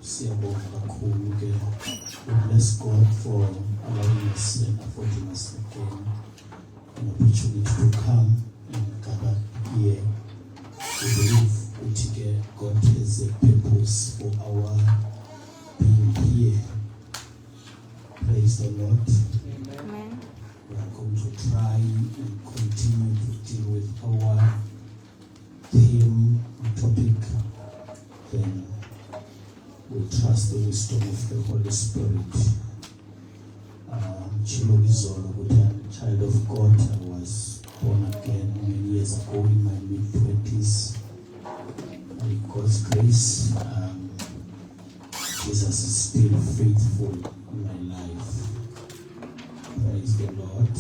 siyabonga kakhulu ke. We bless God for allowing us and affording us again an opportunity to come and gather here. We believe that God has a purpose for our being here. Praise the Lord. Amen. We are going to try and continue to deal with our theme, topic. Then we trust the wisdom of the Holy Spirit. Chilo Izolo, a child of God, I was born again many years ago in my mid-20s. By God's grace, Jesus is still faithful in my life. Praise the Lord.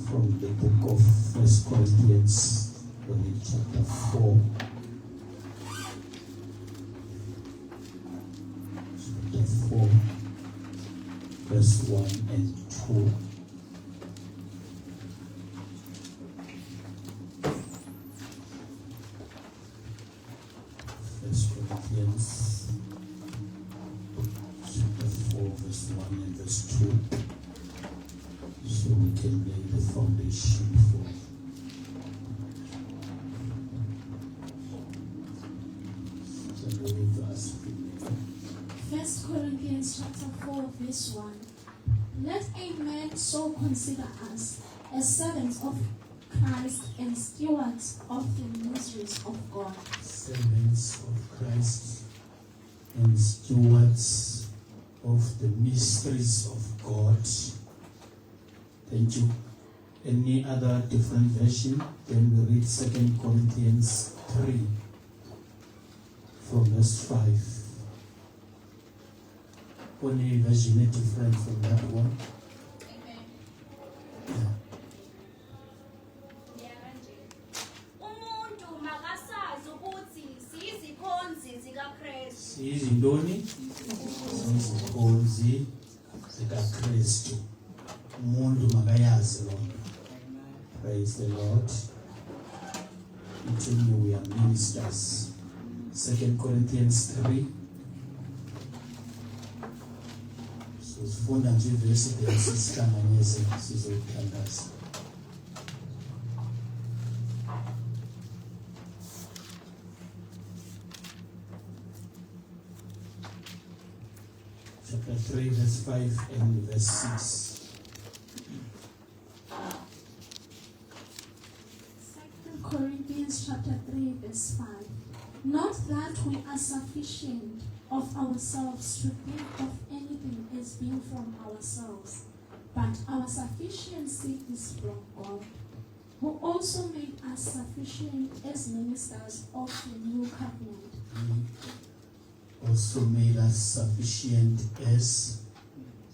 From the book of 1 Corinthians, chapter 4. Chapter 4, verse 1 and 2. Corinthians chapter 4, verse 1 and verse 2, so we can lay the foundation for us. 1 Corinthians chapter 4, verse 1. Let a man so consider us as servants of Christ and stewards of the mysteries of God. Servants of Christ and stewards of the mysteries of God. Thank you. Any other different version? Then we read 2 Corinthians 3 from verse 5. Only version is different from that one. Amen. Yeah. Izindoni izikhonzi zikaKristu. Umuntu makayazi lonke. Praise the Lord. Until we are ministers. 2 Corinthians 3. So sifunda nje verse lesihlanganise sizothandaza. Chapter 3, verse 5 and verse 6. 2 Corinthians chapter 3, verse 5. Not that we are sufficient of ourselves to think of anything as being from ourselves, but our sufficiency is from God, who also made us sufficient as ministers of the new covenant. Also made us sufficient as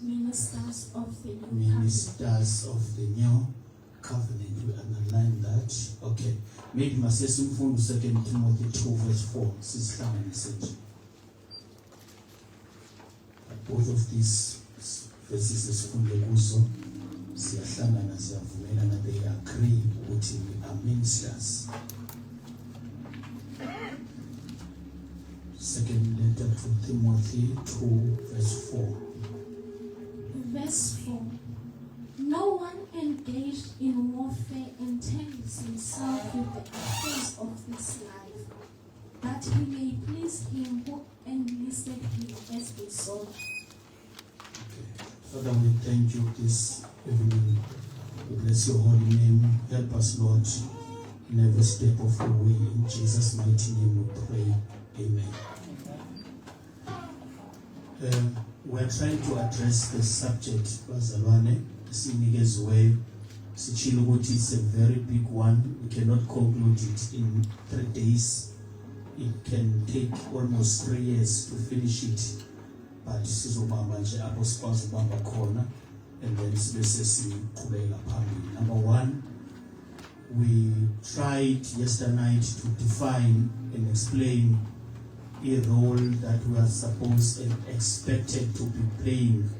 ministers of the new covenant. We underline that. Okay. Maybe masesi mfundo 2 Timothy 2 verse 4. Sisihlanganise nje. Both of these verses esifunde kuzo siyahlangana siyavumelana, they agree ukuthi we are ministers. Second letter to Timothy 2 verse 4. Verse 4. No one engaged in warfare entangles himself with the affairs of this life, that he may please him who enlisted him as a soldier. Okay. Father, we thank you this evening. We bless your holy name. Help us, Lord, in every step of the way. In Jesus' mighty name we pray. Amen. We are trying to address the subject, Bazalwane, Sinikeziweyo. Sichilo ukuthi it's a very big one. We cannot conclude it in 3 days. It can take almost 3 years to finish it. But sizobamba nje apho sikwazi ubamba khona, and then sibese siqhubeka phambili. Number one, we tried yesterday night to define and explain a role that we are supposed and expected to be playing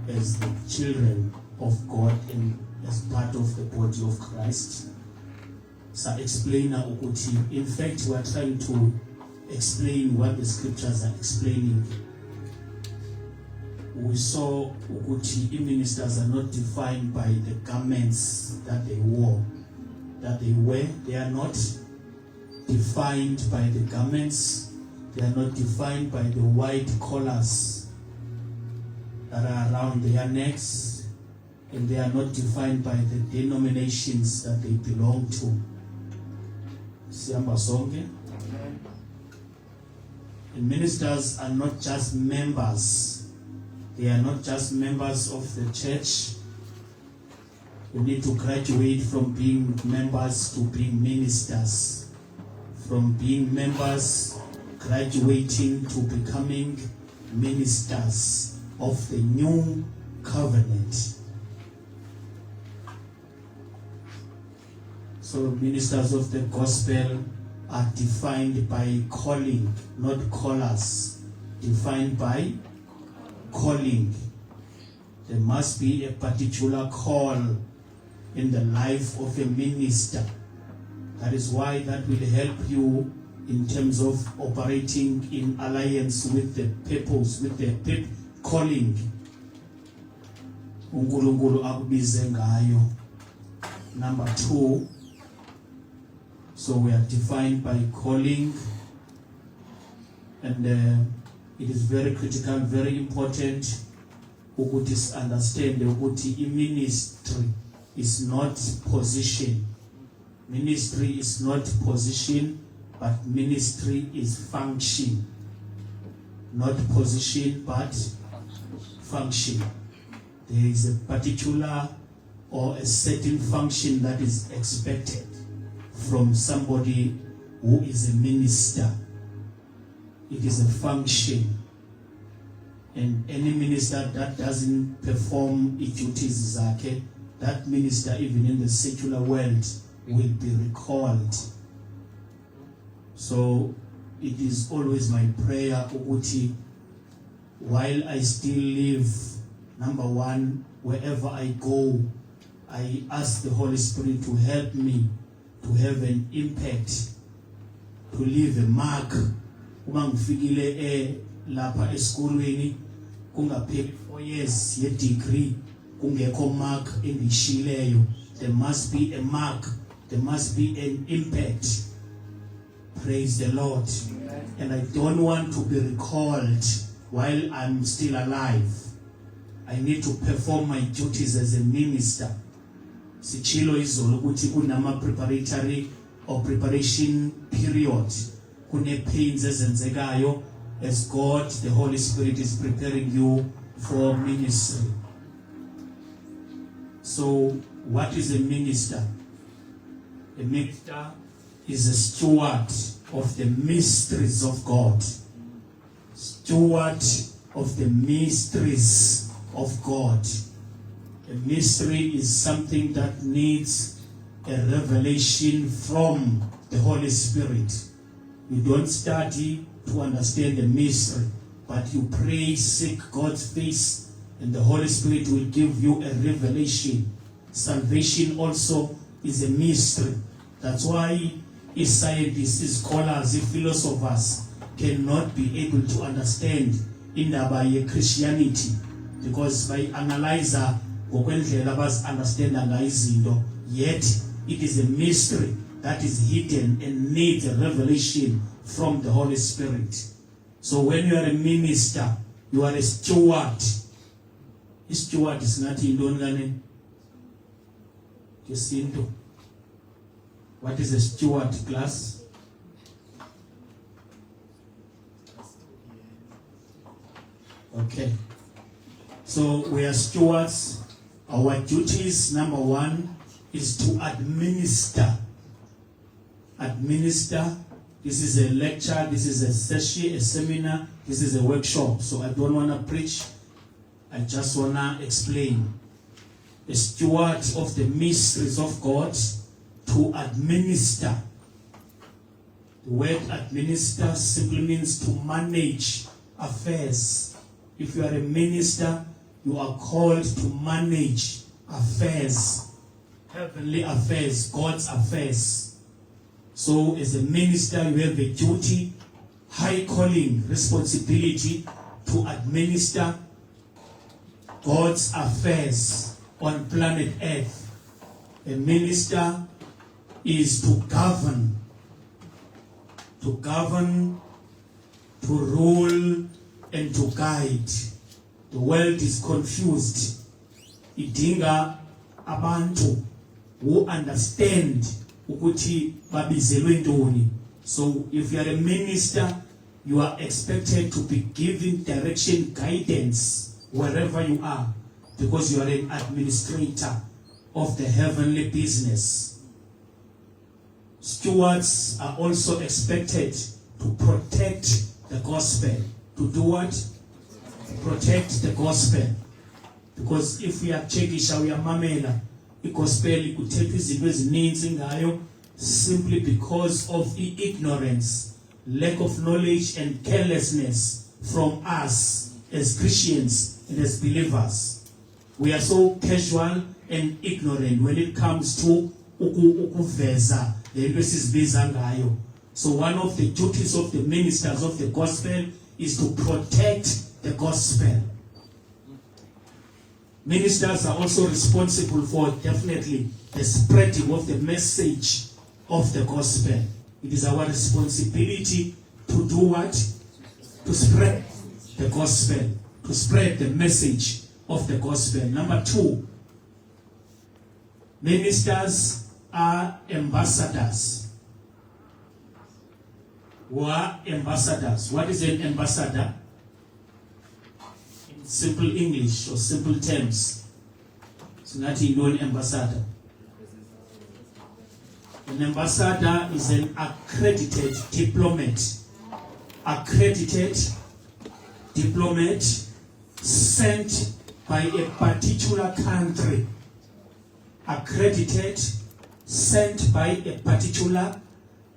as the children of God and as part of the body of Christ. So explain ukuthi in fact we are trying to explain what the scriptures are explaining. We saw ukuthi ministers are not defined by the garments that they wore, that they wear. They are not defined by the garments. They are not defined by the white collars that are around their necks, and they are not defined by the denominations that they belong to. Siyamba sonke. And ministers are not just members. They are not just members of the church. We need to graduate from being members to being ministers. From being members, graduating to becoming ministers of the new covenant. So ministers of the gospel are defined by calling, not callers. Defined by calling. There must be a particular call in the life of a minister. That is why that will help you in terms of operating in alliance with the purpose, with the calling. uNkulunkulu akubize ngayo. Number 2, so we are defined by calling, and it is very critical, very important ukuthi understand ukuthi ministry is not position. Ministry is not position, but ministry is function. Not position, but function. There is a particular or a certain function that is expected from somebody who is a minister. It is a function. And any minister that doesn't perform its duties, that minister, even in the secular world, will be recalled. So it is always my prayer, ukuthi, while I still live, number 1, wherever I go, I ask the Holy Spirit to help me to have an impact, to leave a mark. Uma ngifikile lapha esikolweni kungapheli 4 years ye degree kungekho mark engiyishileyo, there must be a mark, there must be an impact. Praise the Lord. And I don't want to be recalled while I'm still alive. I need to perform my duties as a minister. Sichilo izolo ukuthi kunama preparatory or preparation period. Kune pains ezenzekayo as God, the Holy Spirit, is preparing you for ministry. So, what is a minister? A minister is a steward of the mysteries of God. Steward of the mysteries of God. A mystery is something that needs a revelation from the Holy Spirit. You don't study to understand the mystery, but you pray, seek God's face, and the Holy Spirit will give you a revelation. Salvation also is a mystery. That's why scientists, scholars, philosophers cannot be able to understand indaba ye-Christianity, because by analyzer ngokwendlela understand izinto, yet it is a mystery that is hidden and needs a revelation from the Holy Spirit. So when you are a minister, you are a steward. A steward is not in Dongane. What is a steward class? Okay. So we are stewards. Our duties, number 1, is to administer. Administer. This is a lecture, this is a session, a seminar, this is a workshop. So I don't want to preach. I just want to explain. A steward of the mysteries of God, to administer. The word administer simply means to manage affairs. If you are a minister, you are called to manage affairs, heavenly affairs, God's affairs. So as a minister, you have a duty high calling, responsibility to administer God's affairs on planet Earth. A minister is to govern, to rule, and to guide. The world is confused. Idinga abantu who understand ukuthi babizelwe ntoni. So if you are a minister, you are expected to be giving direction, guidance wherever you are, because you are an administrator of the heavenly business. Stewards are also expected to protect the gospel. To do what? Protect the gospel. Because if we are chekisha, we are mamela, the gospel ikuthethwa izinto ezininzi ngayo simply because of the ignorance, lack of knowledge and carelessness from us as Christians and as believers. We are so casual and ignorant when it comes to ukuveza lento esizibiza ngayo. So one of the duties of the ministers of the gospel is to protect the gospel. Ministers are also responsible for definitely the spreading of the message of the gospel. It is our responsibility to do what? To spread the gospel, to spread the message of the gospel. Number 2, ministers are ambassadors. Who are ambassadors? What is an ambassador? In simple English or simple terms, it's not a known ambassador. An ambassador is an accredited diplomat. Accredited diplomat sent by a particular country. Accredited, sent by a particular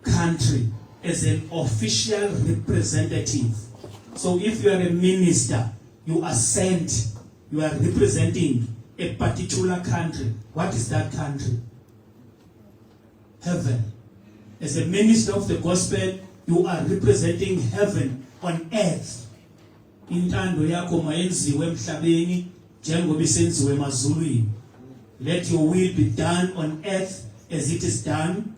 country as an official representative. So if you are a minister, you are sent, you are representing a particular country. What is that country? Heaven. As a minister of the gospel, you are representing heaven on earth. Intando yakho mayenziwe emhlabeni njengoba isenziwe emazulwini. Let your will be done on earth as it is done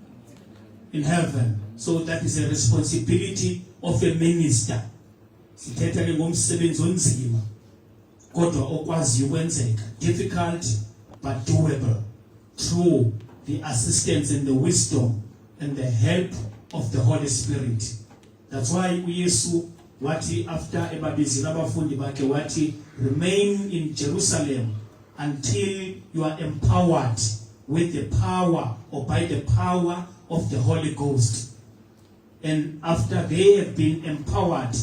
in heaven. So that is a responsibility of a minister. Sithetha ke ngomsebenzi onzima kodwa okwazi ukwenzeka. Difficult but doable through the assistance and the wisdom and the help of the Holy Spirit. That's why uYesu wathi after ebabizile abafundi bakhe wathi remain in Jerusalem until you are empowered with the power or by the power of the Holy Ghost. And after they have been empowered,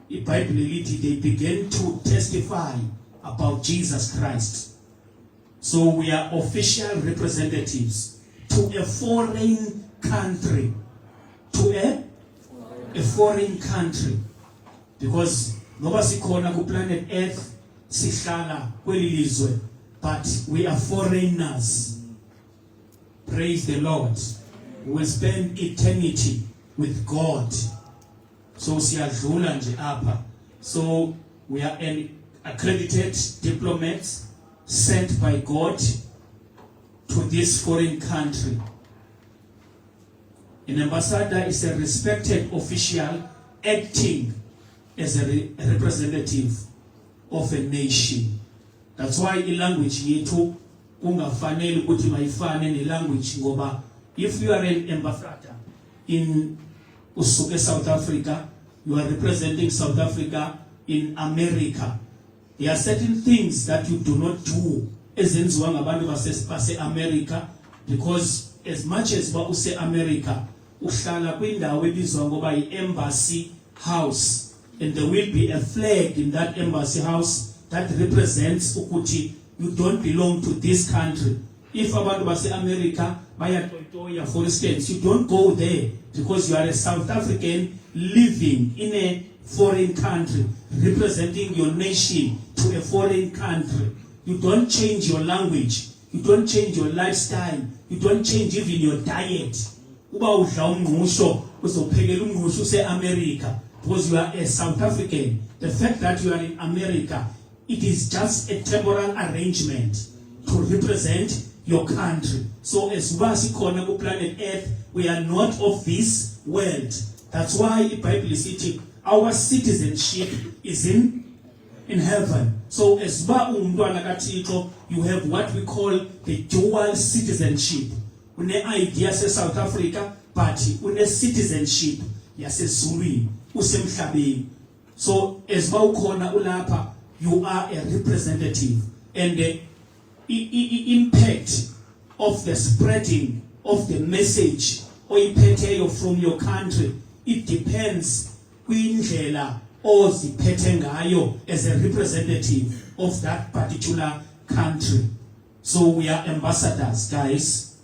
the Bible they began to testify about Jesus Christ. So we are official representatives to a foreign country. To a foreign country. Because nobody sikhona ku planet Earth sihlala kweli lizwe, but we are foreigners. Praise the Lord. We will spend eternity with God. So siyadlula nje apha. So we are an accredited diplomats sent by God to this foreign country. An ambassador is a respected official acting as a representative of a nation. That's why in language yethu kungafanele ukuthi mayifane ne language ngoba if you are an ambassador in usuke South Africa, you are representing South Africa in America. There are certain things that you do not do ezenziwa ngabantu base America, because as much as ba use America uhlala kwindawo ebizwa ngoba i-embassy house, and there will be a flag in that embassy house that represents ukuthi you don't belong to this country. If abantu base America baya toitoya, for instance, you don't go there because you are a South African living in a foreign country, representing your nation to a foreign country. You don't change your language, you don't change your lifestyle, you don't change even your diet. Uba udla umngqusho uzophekela umngqusho use-America because you are a South African. The fact that you are in America, it is just a temporal arrangement to represent your country. So as sikhona ku planet Earth, we are not of this world. That's why the Bible is saying our citizenship is in heaven. So as umntwana kaThixo, you have what we call the dual citizenship. Une idea se South Africa, but une citizenship yasezulwini usemhlabeni. So as ukhona ulapha, you are a representative, and the impact of the spreading of the message oyiphetheyo from your country, it depends kwindlela oziphethe ngayo as a representative of that particular country. So we are ambassadors, guys.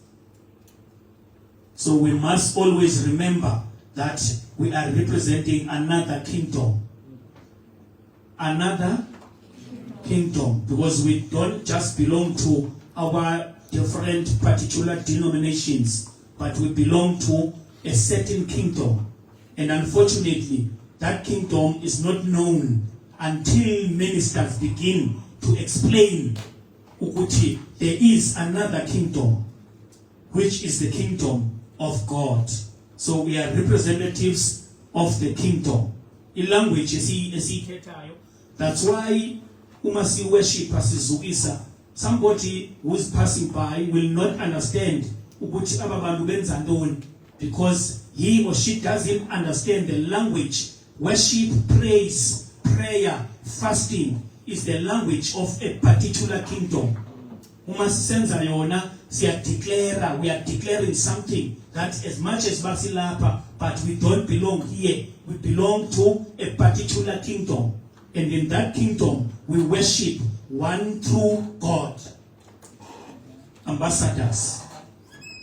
So we must always remember that we are representing another kingdom. Another kingdom, because we don't just belong to our different particular denominations, but we belong to a certain kingdom. And unfortunately, that kingdom is not known until ministers begin to explain ukuthi there is another kingdom, which is the kingdom of God. So we are representatives of the kingdom. In language esiyithethayo, that's why uma si worship asizukisa, somebody who is passing by will not understand ukuthi ababantu benza ntoni, because he or she doesn't understand the language. Worship, praise, prayer, fasting is the language of a particular kingdom. Uma sisenza yona, we are declaring something that as much as basilapa, but we don't belong here. We belong to a particular kingdom. And in that kingdom, we worship one true God. Ambassadors.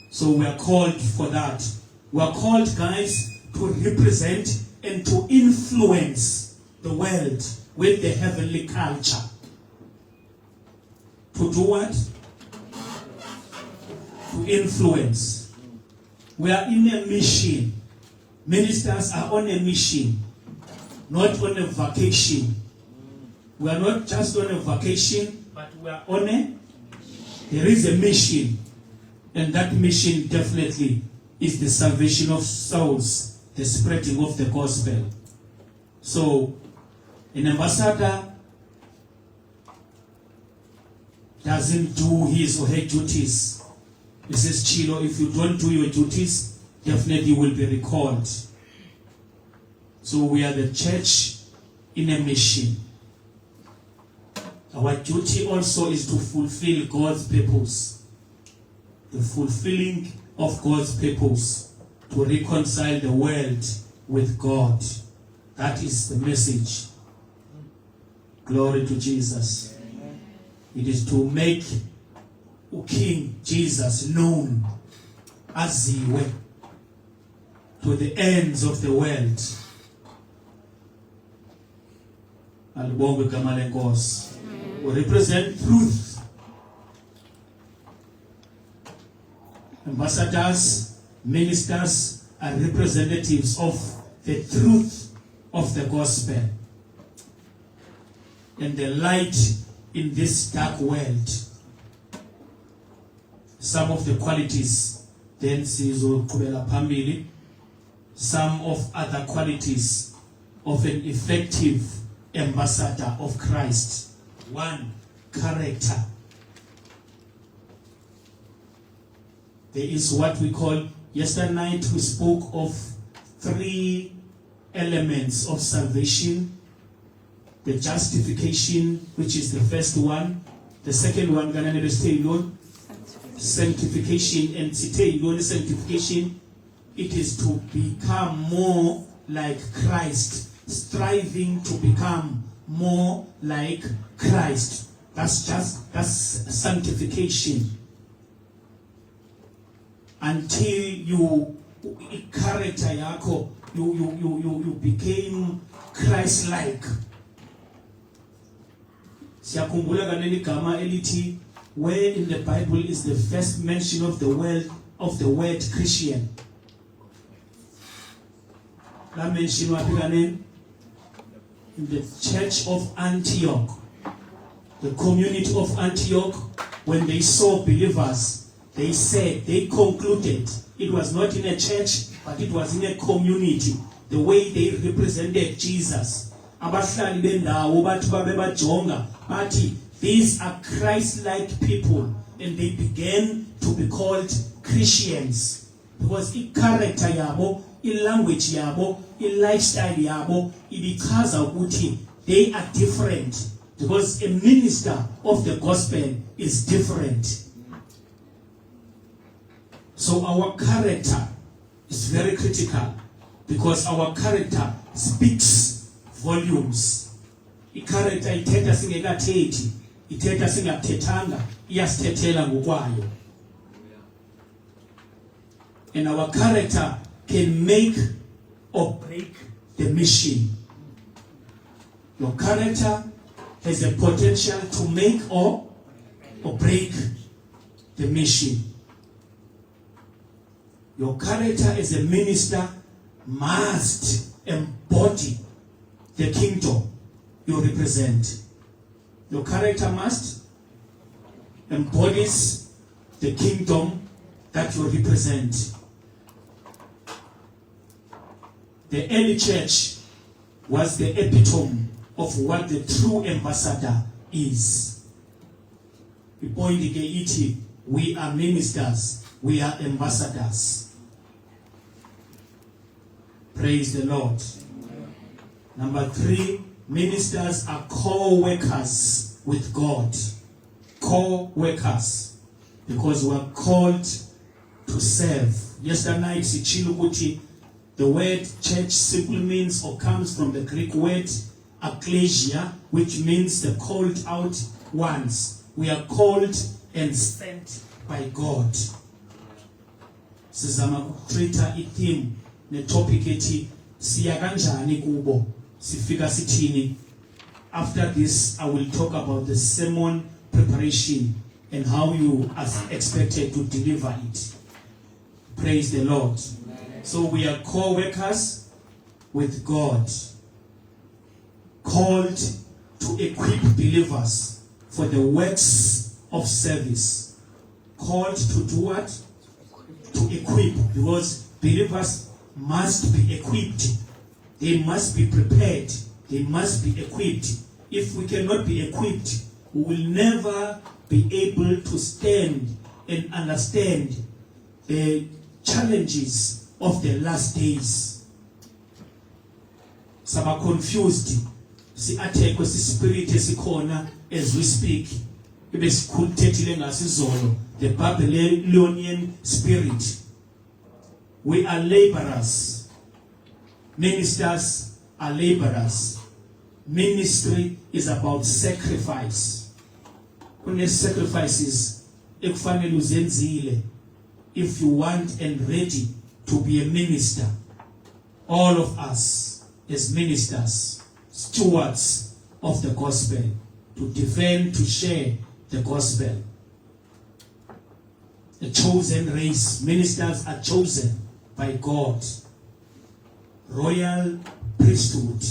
So we are called for that. We are called, guys, to represent and to influence the world with the heavenly culture. To do what? To influence. We are in a mission. Ministers are on a mission, not on a vacation. We are not just on a vacation, but we are on there is a mission. And that mission definitely is the salvation of souls, the spreading of the gospel. So, an ambassador doesn't do his or her duties. He says, Chilo, if you don't do your duties, definitely you will be recalled. So we are the church in a mission. Our duty also is to fulfill God's purpose. The fulfilling of God's purpose, to reconcile the world with God. That is the message. Glory to Jesus. It is to make King Jesus known aziwe to the ends of the world. Alibonge igama lenkosi. We represent truth. Ambassadors, ministers are representatives of the truth of the gospel and the light in this dark world. Some of the qualities, then sizoqhubela phambili, some of other qualities of an effective ambassador of Christ. One, character. There is what we call, yesterday night we spoke of 3 elements of salvation. The justification, which is the first one. The second one, sanctification. And sanctification, it is to become more like Christ, striving to become more like Christ. That's sanctification. Until you character yako, you became Christ-like. Siyakumbula kaneni gama elithi, where in the Bible is the first mention of the word Christian? La mention in the church of Antioch, the community of Antioch, when they saw believers, they said, they concluded, it was not in a church, but it was in a community, the way they represented Jesus. Abahlali bendawo bathi babebajonga bathi these are Christ-like people, and they began to be called Christians because the character yabo, the language yabo, the lifestyle yabo ibichaza ukuthi they are different, because a minister of the gospel is different. So our character is very critical, because our character speaks volumes. I-character ithetha singekathethi, ithetha singathethanga, iyasithethela ngokwayo. And our character can make or break the mission. Your character has a potential to make or break the mission. Your character as a minister must embody the kingdom you represent. Your character must embodies the kingdom that you represent. The early church was the epitome of what the true ambassador is. The point is, we are ministers, we are ambassadors. Praise the Lord. Number 3, ministers are co-workers with God. Co-workers. Because we are called to serve. Yesterday night, Sichilukuti, the word church simply means or comes from the Greek word ekklesia, which means the called out ones. We are called and sent by God. Sizama kutreta i-theme ne-topic ethi siya kanjani kubo, sifika sithini. After this, I will talk about the sermon preparation and how you are expected to deliver it. Praise the Lord. So we are co-workers with God, called to equip believers for the works of service. Called to do what? To equip, because believers must be equipped. They must be prepared. They must be equipped. If we cannot be equipped, we will never be able to stand and understand the challenges of the last days. Saba confused. Si athekwe si spirit esikhona as we speak. Ibe sikhulithethile ngasizolo, the Babylonian spirit. We are laborers. Ministers are laborers. Ministry is about sacrifice. Kune sacrifices ekufanele uzenzile if you want and ready to be a minister. All of us as ministers, stewards of the gospel, to defend, to share the gospel. A chosen race. Ministers are chosen by God. Royal priesthood,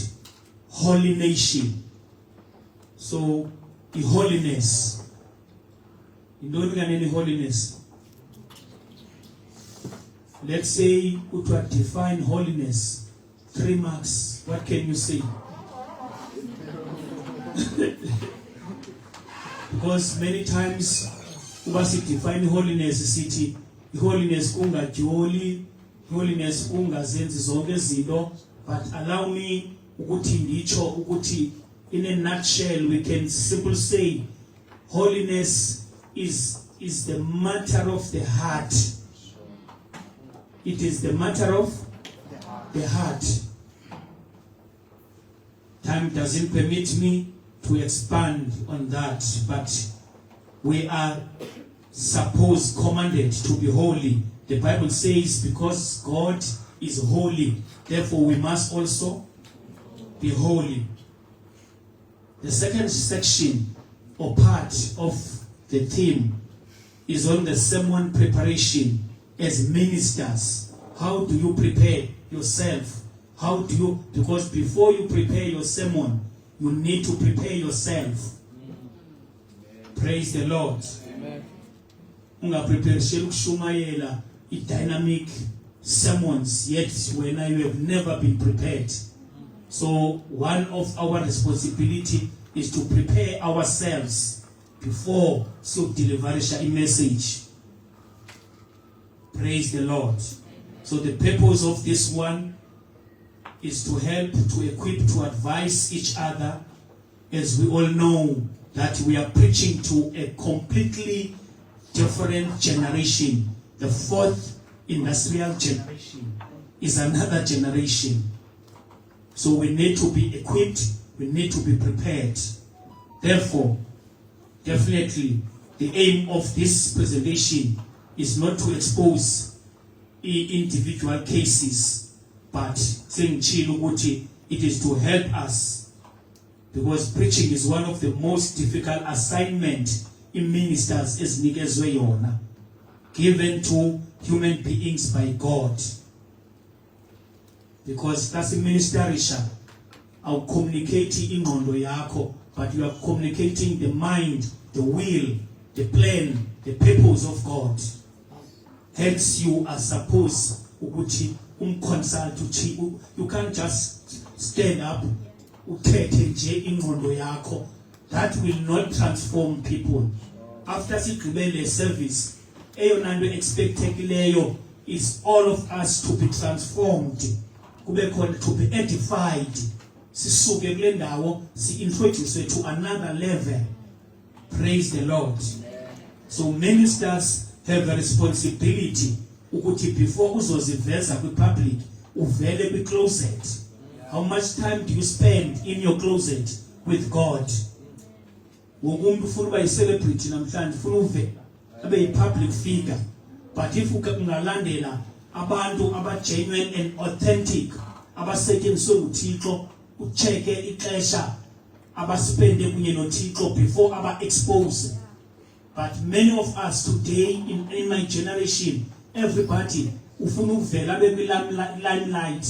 holy nation. So, the holiness. You don't get any holiness. Let's say we to define holiness. 3 marks. What can you say? Because many times we define holiness city. Holiness ungajoli, holiness ungazenzi zonke izinto. But allow me ukuthi ndicho ukuthi in a nutshell we can simply say holiness is the matter of the heart. It is the matter of the heart. Time doesn't permit me to expand on that, but we are commanded to be holy. The Bible says because God is holy, therefore we must also be holy. The second section or part of the theme is on the sermon preparation as ministers. How do you prepare yourself How do you, because before you prepare your sermon, you need to prepare yourself. Praise the Lord. Ungaprepareshela ukushumayela dynamic sermons yet when you have never been prepared. So one of our responsibility is to prepare ourselves before so deliver a message. Praise the Lord. So the purpose of this one is to help, to equip, to advise each other, as we all know that we are preaching to a completely different generation. The fourth industrial generation is another generation. So we need to be equipped, we need to be prepared. Therefore, definitely, the aim of this presentation is not to expose individual cases, but saying it is to help us, because preaching is one of the most difficult assignment in ministers as nikezwe yona, given to human beings by God. Because that's a ministerisha, I'll communicate ingqondo yakho, but you are communicating the mind, the will, the plan, the purpose of God. Hence you are supposed ukuthi consult, you can't just stand up uthethe nje ingqondo yakho. That will not transform people. After sigqibele service, eyona nto expectekileyo is all of us to be transformed, kube khona to be edified, sisuke kule ndawo si-introduce to another level. Praise the Lord. So ministers have a responsibility ukuthi before uzoziveza kwi-public uvele kwi-closet. How much time do you spend in your closet with God? Womuntu ufuna uba yi-celebrity namhlanje, ufuna uvela abe yi-public figure, but if ungalandela abantu aba-genuine and authentic abasetyenziswe nguThixo, ucheke ixesha abaspende kunye noThixo before aba-expose. But many of us today in my generation, everybody ufuna uvela abe limelight,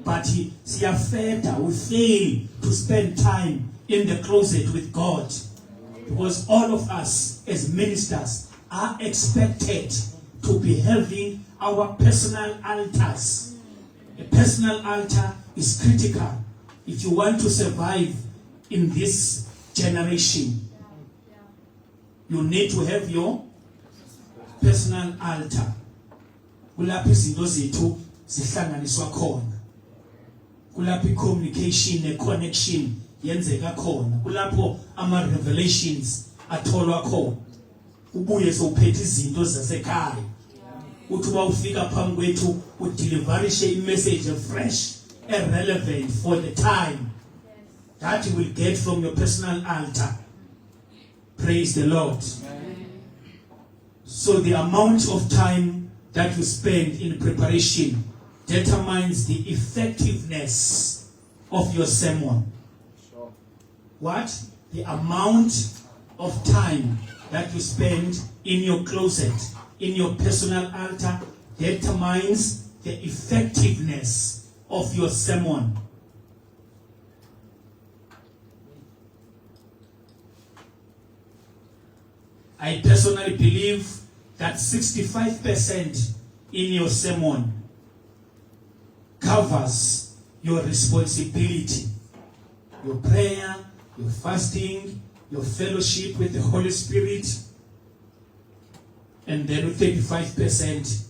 but siyafeda, we fail to spend time in the closet with God. Because all of us as ministers are expected to be having our personal altars. A personal altar is critical if you want to survive in this generation. You need to have your personal altar. Kulapho izinto zethu zihlanganiswa khona. Kulapho communication ne connection yenzeka khona. Kulapho ama revelations atholwa khona. Ubuye sowuphethe izinto zasekhaya. Uthi ba ufika phambi kwethu udeliverishe imessage fresh and relevant for the time that you will get from your personal altar. Praise the Lord. So the amount of time that you spend in preparation determines the effectiveness of your sermon. What? The amount of time that you spend in your closet, in your personal altar, determines the effectiveness of your sermon. I personally believe that 65% in your sermon covers your responsibility, your prayer, your fasting, your fellowship with the Holy Spirit, and then 35%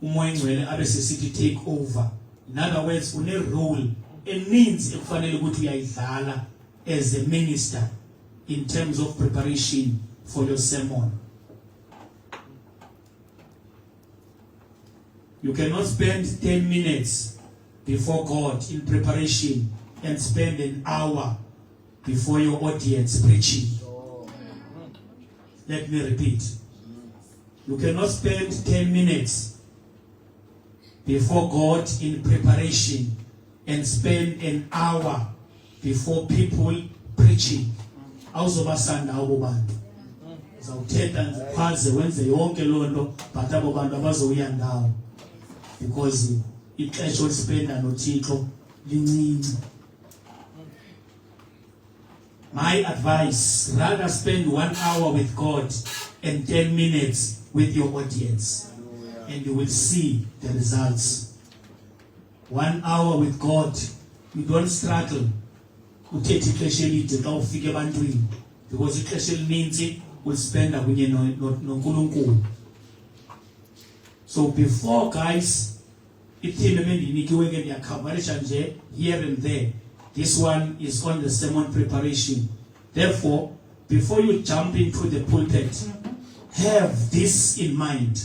umoya ngcwele abesesithi take over. In other words, une role eninzi ekufanele ukuthi uyayidlala as a minister in terms of preparation for your sermon. You cannot spend 10 minutes before God in preparation and spend an hour before your audience preaching. Let me repeat. You cannot spend 10 minutes before God in preparation and spend an hour before people preaching. Awuzobasanda abo bantu. Uzawuthetha ngikhwaze wenze yonke lonto but abo bantu abazowuya ndawo. Because ixesha olispenda noThixo lincinci. My advice, rather spend 1 hour with God and 10 minutes with your audience, and you will see the results. 1 hour with God, you don't struggle uthethe ixesha elide xa ufika ebantwini, because ixesha elininzi ulispenda kunye noNkulunkulu. So before, guys, itheme bendinikiwe ke ndiyakhavarisha nje here and there. This one is on the sermon preparation. Therefore, before you jump into the pulpit, have this in mind.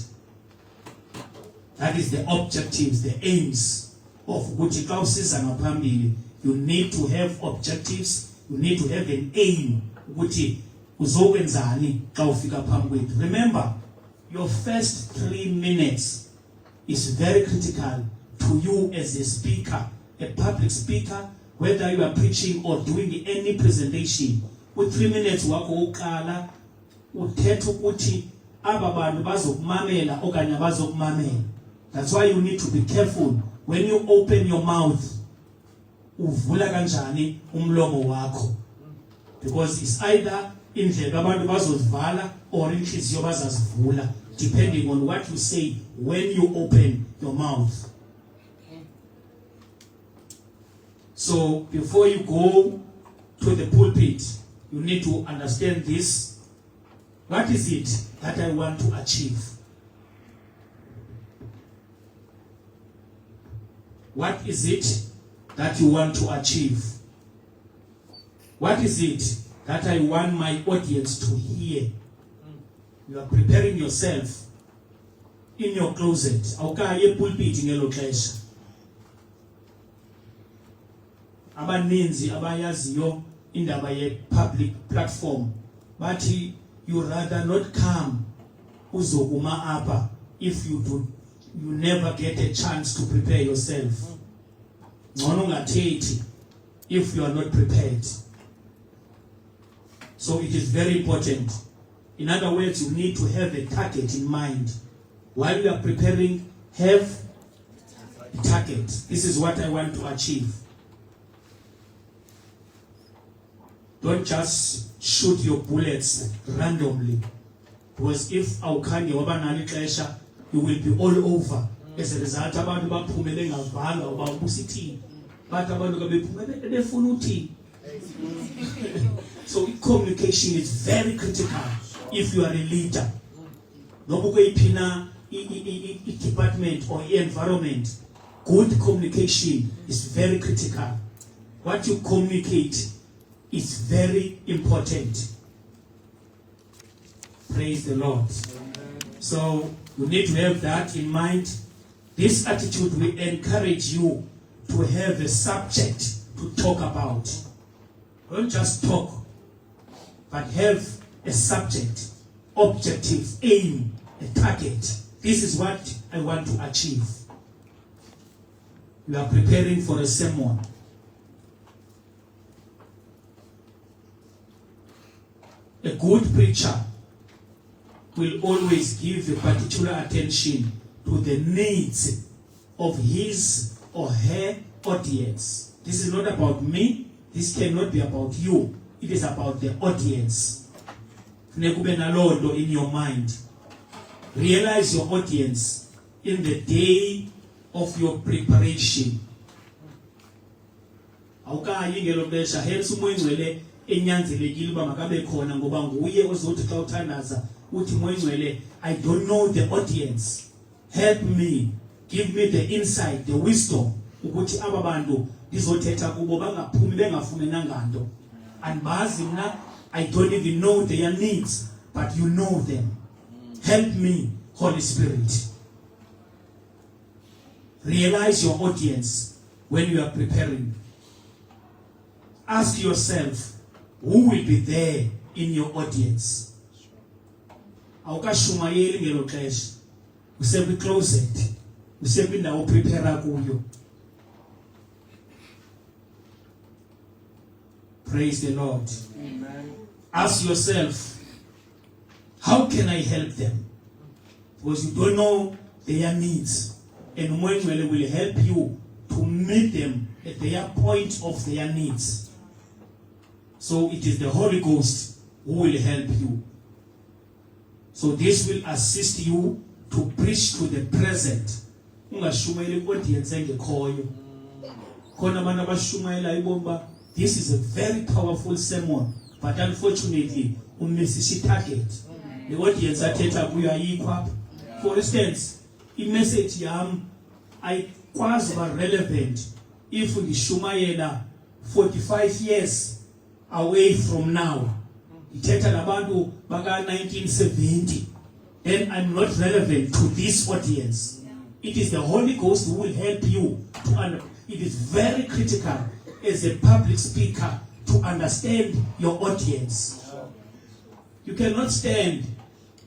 That is the objectives, the aims of ukuthi xa usiza ngaphambili. You need to have objectives. You need to have an aim ukuthi uzokwenzani xa ufika phambi kwethu. Remember, your first 3 minutes is very critical to you as a speaker, a public speaker, whether you are preaching or doing any presentation. With 3 minutes wakho uqala uthetha ukuthi aba bantu bazokumamela okanye bazokumamela. That's why you need to be careful when you open your mouth. Uvula kanjani umlomo wakho, because it's either indlebe abantu bazozivala or inhliziyo bazazivula, depending on what you say when you open your mouth. So before you go to the pulpit, you need to understand this. What is it that I want to achieve? What is it that you want to achieve? What is it that I want my audience to hear? You are preparing yourself in your closet. Awukaye pulpit ngelo xesha. Abaninzi abayaziyo indaba ye public platform bathi you rather not come uzokuma apha if you never get a chance to prepare yourself. Ngcono ungathethi if you are not prepared. So it is very important. In other words, you need to have a target in mind. While you are preparing, have a target. This is what I want to achieve. Don't just shoot your bullets randomly. Because if awukhange waba nalo ixesha, you will be all over. As a result, abantu baphumele ngavanga uba ubusithini. But abantu ke bephumele befuna uthini. So communication is very critical if you are a leader. Nobu kuyiphi department or environment, good communication is very critical. What you communicate is very important. Praise the Lord. So you need to have that in mind. This attitude will encourage you to have a subject to talk about. Don't just talk, but have a subject, objective, aim, a target. This is what I want to achieve. You are preparing for a sermon. A good preacher will always give a particular attention to the needs of his or her audience. This is not about me. This cannot be about you. It is about the audience. In your mind. Realize your audience in the day of your preparation. Awukayi ngelo xesha hence umoyingcwele enyanzelekile uba makabe khona ngoba nguye ozothi xa uthandaza uthi moyingcwele, I don't know the audience. Help me. Give me the insight, the wisdom ukuthi aba bantu ndizothetha kubo bangaphumi bengafumenanga nto. Andibazi mna, I don't even know their needs, but you know them. Help me, Holy Spirit. Realize your audience when you are preparing. Ask yourself, who will be there in your audience? Awukashumayeli ngelo xesha. Usekwi-closet. Usekwindawo prepare kuyo. Praise the Lord. Amen. Ask yourself, how can I help them? Because you don't know their needs. and umoya ongcwele will help you to meet them at their point of their needs. So it is the Holy Ghost who will help you. So this will assist you to preach to the present. Ungashumayela audience engekhoyo. Khona abantu abashumayela ibomba. This is a very powerful sermon, but unfortunately, umissisha target. The audience athetha kuyo ayikho. For instance, i-message yam ayikwazi uba relevant if ngishumayela 45 years away from now. Ithetha labantu baka 1970. Then I'm not relevant to this audience. It is the Holy Ghost who will help you to understand. It is very critical as a public speaker to understand your audience. You cannot stand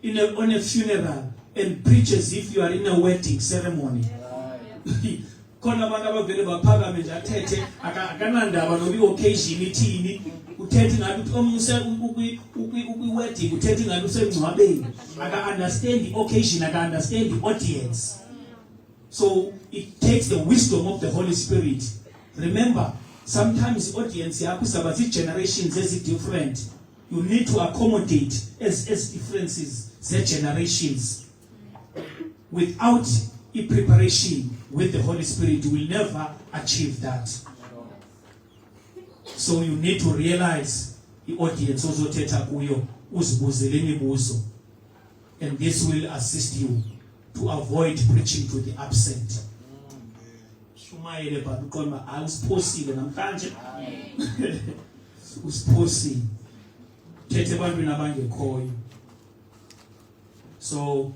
on a funeral and preach as if you are in a wedding ceremony. Khona abantu abavele baphakame nje athethe akanandaba nobi occasion ithini uthethe ngathi omuse ukwi-wedding uthethe ngathi usengcwabeni aka-understand the occasion aka-understand the audience. So it takes the wisdom of the Holy Spirit. Remember, sometimes audience yakho isaba generations ezi-different. You need to accommodate as differences ze-generations. Without a preparation with the Holy Spirit, you will never achieve that. So you need to realize the audience ozothetha kuyo uzibuzele imibuzo, and this will assist you to avoid preaching to the absent. Shumayele baba uqonda awusiphosile namhlanje. Usiphosile. Thethe ebantwini abangekhoyo. So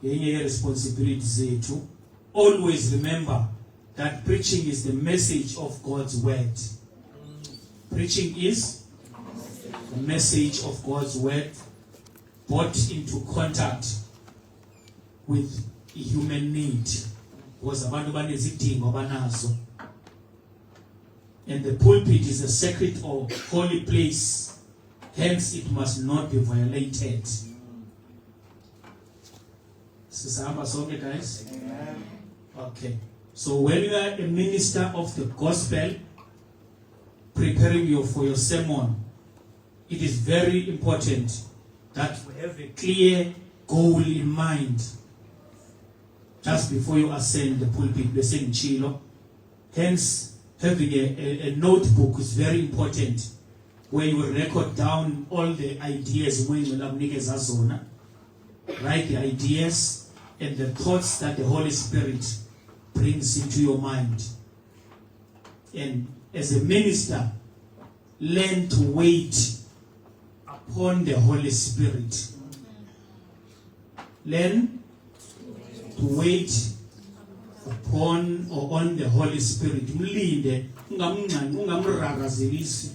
yenye responsibility zethu. Always remember that preaching is the message of God's word. Preaching is the message of God's word brought into contact with a human need. Because abantu banezidingo banazo. And the pulpit is a sacred or holy place. Hence it must not be violated. Sisahamba sonke, guys? Amen. Okay. So when you are a minister of the gospel, preparing you for your sermon, it is very important that you have a clear goal in mind just before you ascend the pulpit. Blessing Chilo. Hence, having a notebook is very important, where you will record down all the ideas when you write the ideas and the thoughts that the Holy Spirit brings into your mind. And as a minister, learn to wait upon the Holy Spirit. Learn to wait upon or on the Holy Spirit. Mlinde, ungamragazelisi,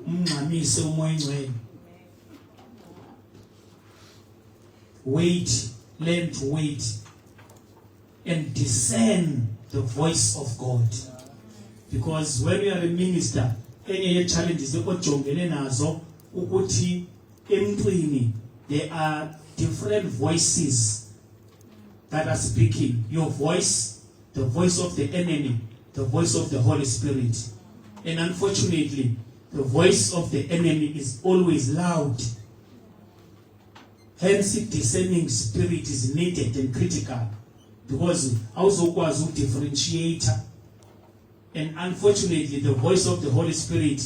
umngamise umoya ongcwele. Wait, learn to wait and discern the voice of God. Because when you are a minister, enye challenges ojongene nazo ukuthi emntwini there are different voices that are speaking. Your voice, the voice of the enemy, the voice of the Holy Spirit. And unfortunately, the voice of the enemy is always loud. Hence, discerning spirit is needed and critical, because also to differentiate. And unfortunately, the voice of the Holy Spirit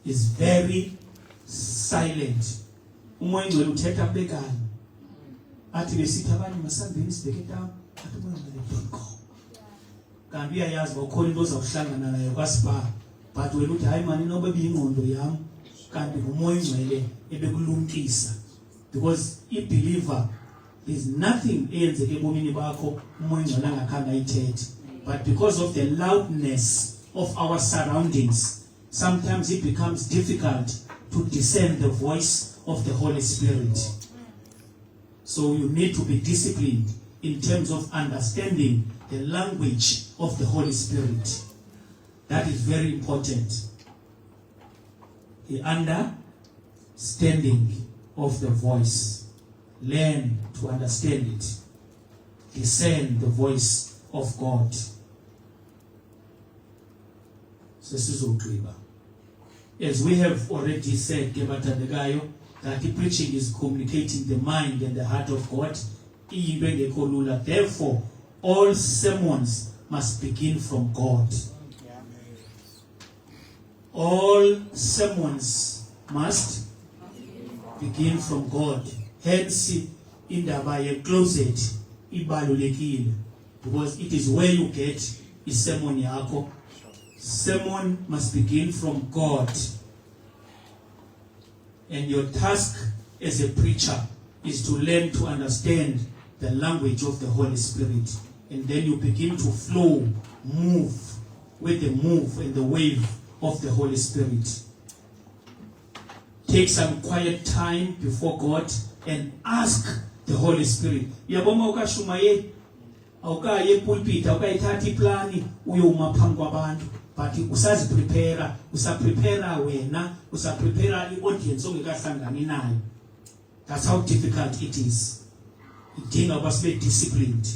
is very silent. Umoya ongcwele uthetha bekani. Athi besithi abanye masambeni sibheke down, athi umoya ongcwele don't go. Kanti uyayazi bakhona into ozawuhlangana nayo kwaSpa, but wena uthi hayi mani noba biyingqondo yami, kanti umoya ongcwele ebekulumkisa. Because a believer, there's nothing eyenzeke ebomini bakho umoya ongcwele angakhange ayithethe. But because of the loudness of our surroundings, sometimes it becomes difficult to discern the voice of the Holy Spirit. So you need to be disciplined in terms of understanding the language of the Holy Spirit. That is very important. The understanding of the voice. Learn to understand it. Discern the voice of God. Sesizogqiba. As we have already said, that the preaching is communicating the mind and the heart of God. Therefore, all sermons must begin from God. All sermons must begin from God. Hence, indaba ye-closet ibalulekile, because it is where you get a sermon yakho. Sermon must begin from God. And your task as a preacher is to learn to understand the language of the Holy Spirit. And then you begin to flow, move with the move and the wave of the Holy Spirit. Take some quiet time before God and ask the Holy Spirit. Yaboma ukashumaye, awukaye pulpit, awukayithatha iplani uyoma phambi kwabantu. But usaziprepare wena, usaprepare i-audience ongekahlangani nayo. That's how difficult it is. Idinga ukuba sibe disciplined.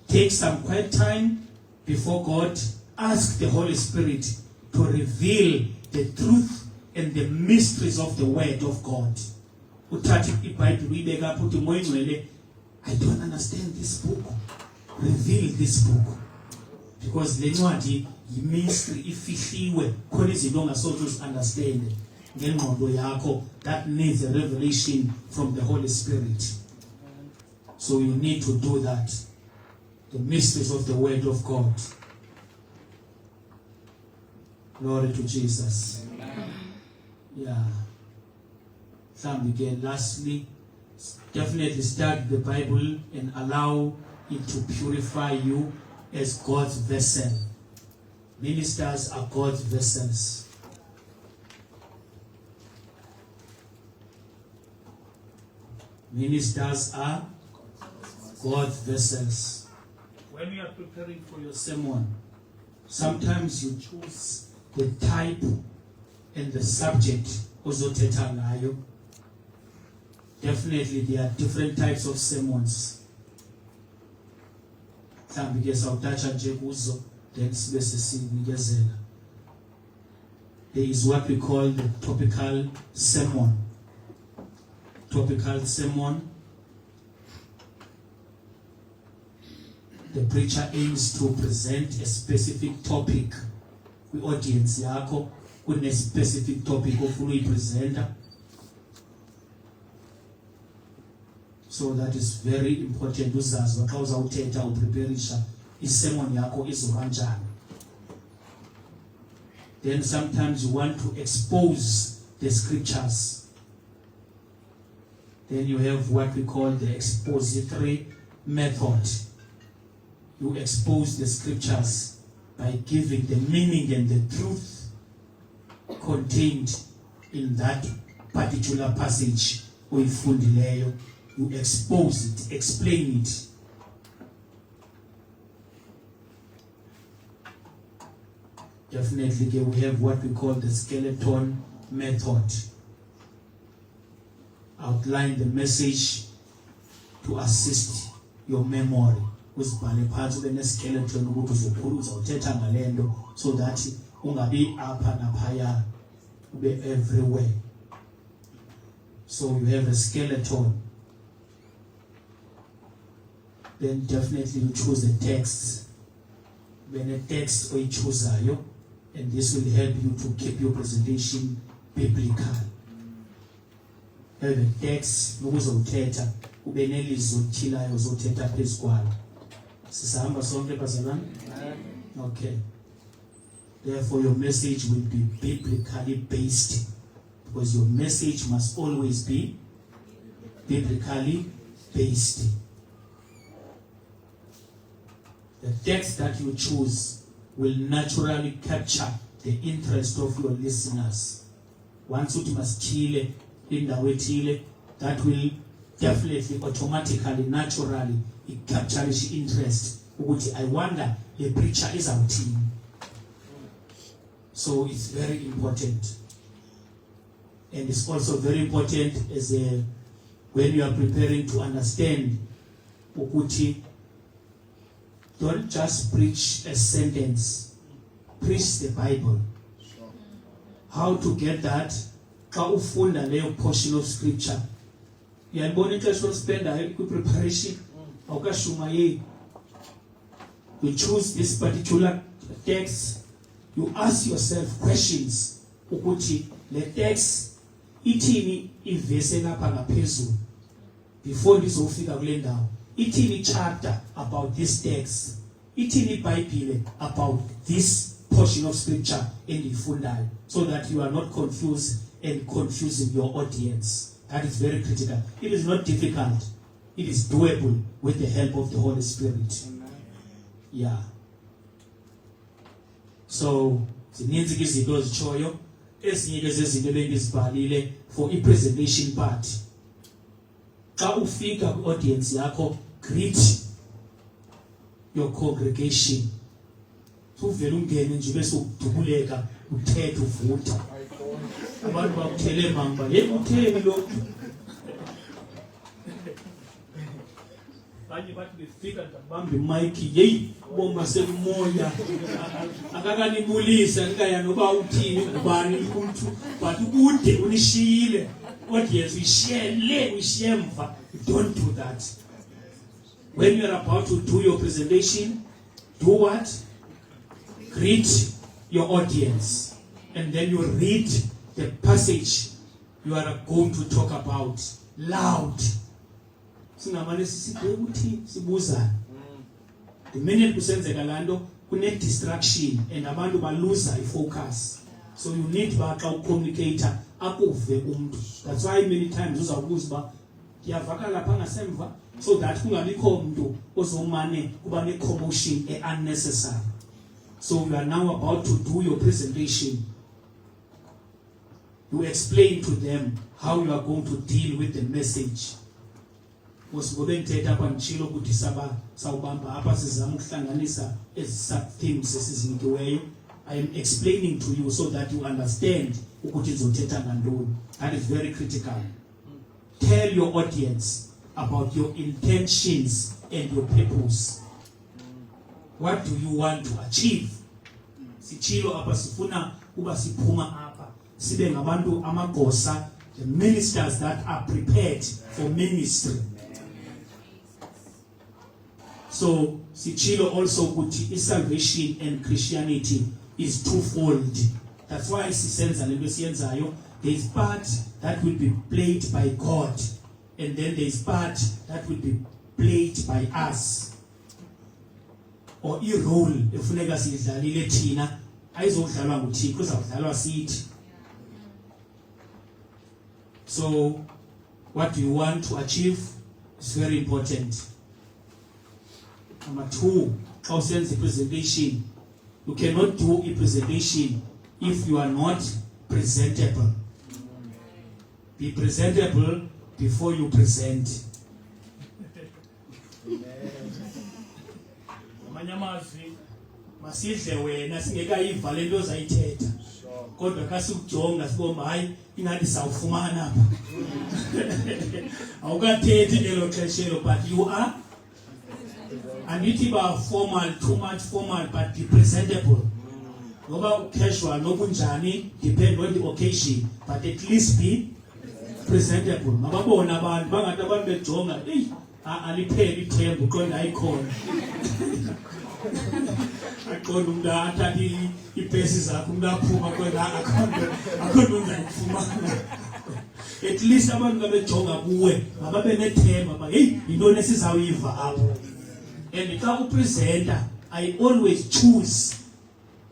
Take some quiet time before God. Ask the Holy Spirit to reveal the truth and the mysteries of the Word of God. Uthatha iBhayibheli uyibeka apho uthi moya ngcwele, I don't understand this book. Reveal this book. Because le ncwadi yi-mystery ifihliwe, khona izinto ongasoze uzi-understand ngengqondo yakho, that needs a revelation from the Holy Spirit. So you need to do that. The mysteries of the Word of God. Glory to Jesus. Yeah. Again, lastly, definitely study the Bible and allow it to purify you as God's vessel. Ministers are God's vessels. Ministers are God's vessels. When you are preparing for your sermon, sometimes you choose the type and the subject ozothetha ngayo. Definitely there are different types of sermons. Then there is what we call the topical sermon. Topical sermon. The preacher aims to present a specific topic. The audience yako with a specific topic of who we present. So that is very important. Uzazwa xa uzawuthetha upreparisha isermon yakho izobanjani. Then sometimes you want to expose the scriptures. Then you have what we call the expository method. You expose the scriptures by giving the meaning and the truth contained in that particular passage oyifundileyo. You expose it, explain it. Definitely we have what we call the skeleton method. Outline the message to assist your memory. Uzibhale phansi ube ne-skeleton ukuthi uzokhula uzawuthetha ngalento, so that ungabi apha naphaya, ube everywhere. So you have a skeleton. Then definitely you choose a text. When a text you choose, and this will help you to keep your presentation biblical. Have a text, ukuzothetha ube nelizwi othilayo uzothetha phezu kwalo. Sisahamba sonke bazalwane? Okay. Therefore your message will be biblically based, because your message must always be biblically based. The text that you choose will naturally capture the interest of your listeners. Once you must chile in the way chile, that will definitely, automatically, naturally, it captures interest. I wonder, the preacher is our team. So it's very important. And it's also very important when you are preparing to understand Ukuti, don't just preach a sentence, preach the Bible. How to get that? Xa ufunda leyo portion of scripture, uyayibona ixesha olispendayo kwi-preparation, awukashumayeli. You choose this particular text, you ask yourself questions ukuthi le text ithini ivese lapha ngaphezulu before ndizofika kule ndawo, ithini chapter about this text, ithini iBhayibhile about this portion of scripture endiyifundayo, so that you are not confused and confusing your audience. That is very critical. It is not difficult, it is doable with the help of the Holy Spirit. Yeah. So zininzi ke izinto ezitshoyo, ezinye ke zezinto ebendizibhalile for i-presentation part. Xa ufika kwi-audience yakho, greet your congregation. Uvele ungene nje bese ukudubuleka uthethe uvutha. Abantu bakuthele manga, hey utheni lo? Banye bathi befika ndabamba imic, hey bomba sekumoya. Akakanibulisa ngikaya noba uthini ubani umuntu, but ude unishiyile. Audience uyishiye mva. Don't do that. When you are about to do your presentation, do what? Greet your audience, and then you read the passage you are going to talk about loud. Singamane sisibuthi sibuzana. The minute kusenzeka lanto kune distraction and abantu ba lose focus. So you need baxa ucommunicator akuve umuntu. That's why many times uzawubuza ba yavakala lapha ngasemva, so that kungabikho umuntu ozomane kuba ne commotion unnecessary. So you are now about to do your presentation. You explain to them how you are going to deal with the message. Ngobe ngithetha kwanjilo ukuthi sawubamba apha sizama ukuhlanganisa ezi themes esizinkiweyo. I am explaining to you so that you understand ukuthi ngizothetha ngantoni. That is very critical. Tell your audience about your intentions and your purpose. What do you want to achieve? Sichilo apa sifuna kuba siphuma apa sibe ngabantu amagosa, the ministers that are prepared for ministry. So sichilo also ukuthi salvation and Christianity is twofold. That's why sisenza lento siyenzayo. There is part that will be played by God, and then there is part that will be played by us. Or i-role efuneka sidlalile thina ayizodlalwa nguThixo, izawudlalwa sithi. So what do you want to achieve is very important. Number 2, how sends the presentation. You cannot do a presentation if you are not presentable. Be presentable before you present. Manyamazi masidle wena singekayiva lento zayithetha. Kodwa kasikujonga sibomba hayi ingathi sawufumana apha. Awukathethi elo xeshelo, but you are andithi ba formal, too much formal, but be presentable. Noba casual nobunjani, depend on the occasion, but at least be presentable. Mababona abantu bangathi abantu bejonga alipheli ithembu qonda ayikhona. Aqonda umuntu athathe ipesi zakho umuntu aphuma qonda akhona uzayifumana. At least abantu bejonga kuwe mababe nethemba ba hey intoni esizayiva apho. And xa upresenter, I always choose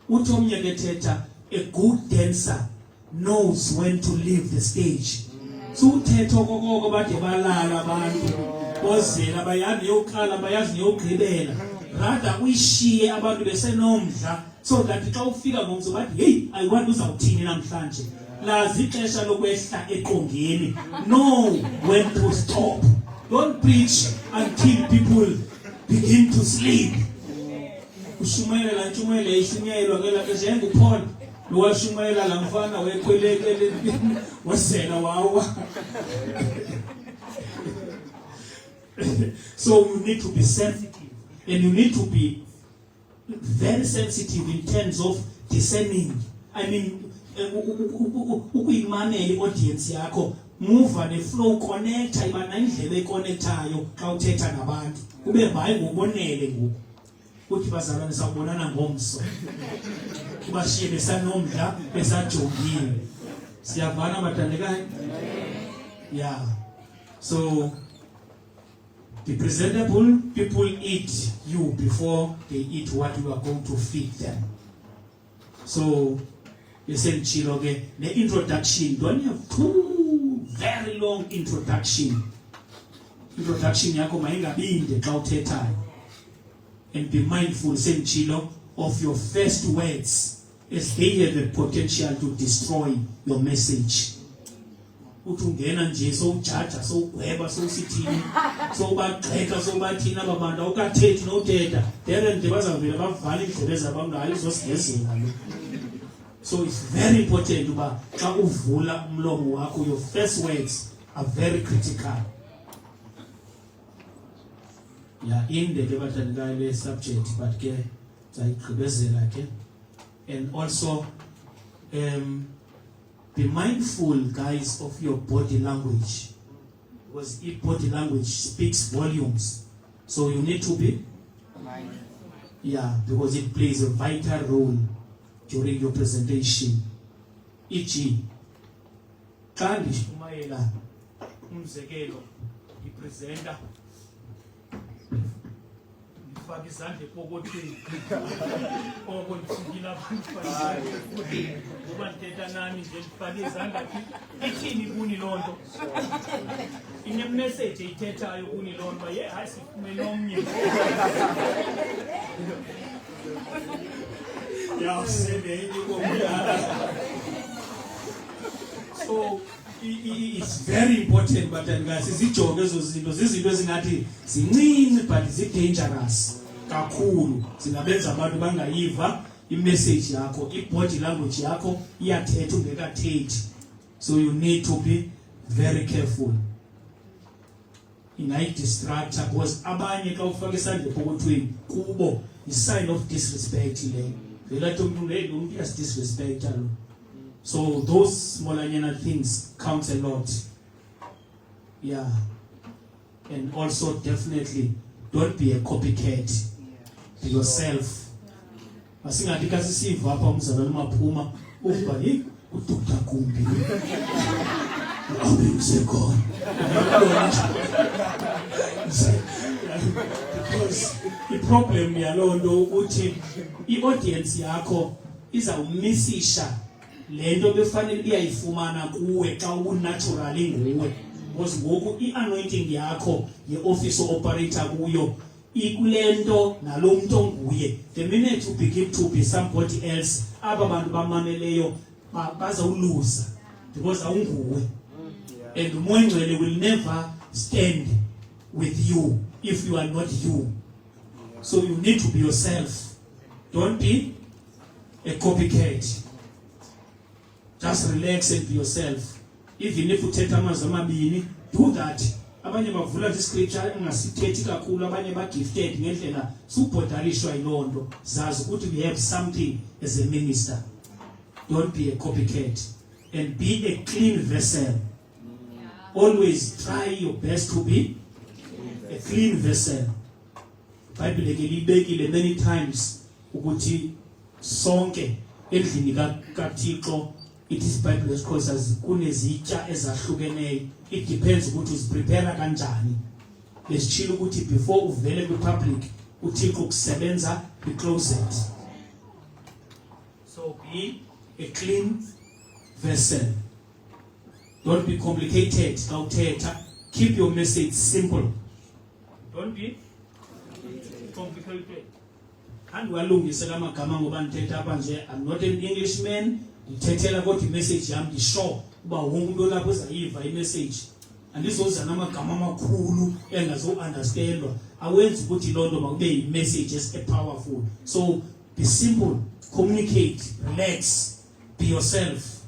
uthi omnye kethetha, a good dancer knows when to leave the stage. So uthetha okoko bade balala abantu bozela bayazi yokuqala bayazi yokugqibela. Rather uyishiye abantu besenomdla, so that xa ufika ngomso bathi hey ayiwathi uzawuthini namhlanje. Lazi ixesha lokwehla eqongeni. Know when to stop. Don't preach until people begin to sleep. Ushumayela ntshumayela ishunyayelwa ngela xesha nguPaul lo washumayela la mfana wekhwelekele wasela wawa. So you need to be sensitive And you need to be very sensitive in terms of discerning. I mean, ukuyimamela audience yakho, move and flow, connect, ayibana indlela econnectayo xa uthetha nabantu. Kube hayi ngobonele ngoku. Uthi bazalwane sawubonana ngomso. Kubashiye besanomdla, besajongile. Siyavana bathandekayo? Yeah. So be presentable. People eat you before they eat what you are going to feed them. So essentially, okay, the introduction, don't have too very long introduction. Introduction yako mainga binde xa uthethayo. And be mindful, Senchilo, of your first words, as they have the potential to destroy your message. Utungena nje so ujaja so ugweba so sithini so bagxeka so bathina babantu awukathethi nothetha then nje bazavela bavala indlebe zabangayo zosigezela lo. So it's very important uba xa uvula umlomo wakho, your first words are very critical. Yeah, in the debatandikayo subject, but ke sayigqibezela ke. And also be mindful, guys, of your body language, because if body language speaks volumes, so you need to be mindful. Yeah, because it plays a vital role during your presentation. E.g., xa ndishumayela umzekelo ipresenter ndifaka izandla epokothweni oko ndithingile abantu ngoba ndithetha nani nje ndifake izandla ithini kuni loo nto inemessage eyithethayo kuni loo nto ye hayi sifumene omnye so it's very important, but guys, izijonge ezo zinto zizinto ezingathi zincinci but zi-dangerous kakhulu, zingabenza abantu bangayiva i-message yakho, i-body language yakho iyathetha ungekathethi. So you need to be very careful. Ingayidistracta because abanye xa ufaka isandla epokothweni kubo i-sign of disrespect leyo. Vela thi umntu le umntu uyasdisrespecta lo. So those small things count a lot. Yeah. And also definitely don't be a copycat. Be yourself. Masingathi kasisiva apha umzalwane maphuma uba yi uDr. Kumbi. Abengisekhona. Because the problem yaloo nto ukuthi i-audience yakho izawumisisha lento befanele iyayifumana kuwe xa unaturally nguwe, because ngoku i-anointing yakho ye-office operator kuyo ikulento nalo muntu onguye. The minute you begin to be somebody else, aba bantu bamameleyo bazawuluza because awunguwe. And uMoengcwele will never stand with you if you are not you. So you need to be yourself. Don't be a copycat. Just relax and be yourself. Even if you take amazwi amabini, do that. Abanye bavula the scripture ungasithethi kakhulu, abanye ba gifted ngendlela subhodalishwa yiloo nto. Zazi ukuthi we have something as a minister. Don't be a copycat and be a clean vessel. Always try your best to be a clean vessel. Bible libekile many times ukuthi sonke endlini kaThixo, it is Bible calls as kunezitya ezahlukeneyo. It depends ukuthi uziprepare kanjani. Lesitshilo ukuthi before uvele kwi-public uThixo kusebenza kwi-closet. So be a clean vessel. Don't be complicated. Keep your message simple. Don't be complicated. And walungisela amagama ngoba ndithetha apha nje, I'm not an Englishman. Ndithethela kodwa imessage yami ndisho uba wonke umuntu lapho uzayiva imessage. Andizoza namagama amakhulu engazo-understandwa. Awenzi ukuthi loo nto makube yi-message powerful. So be simple, communicate, relax, be yourself.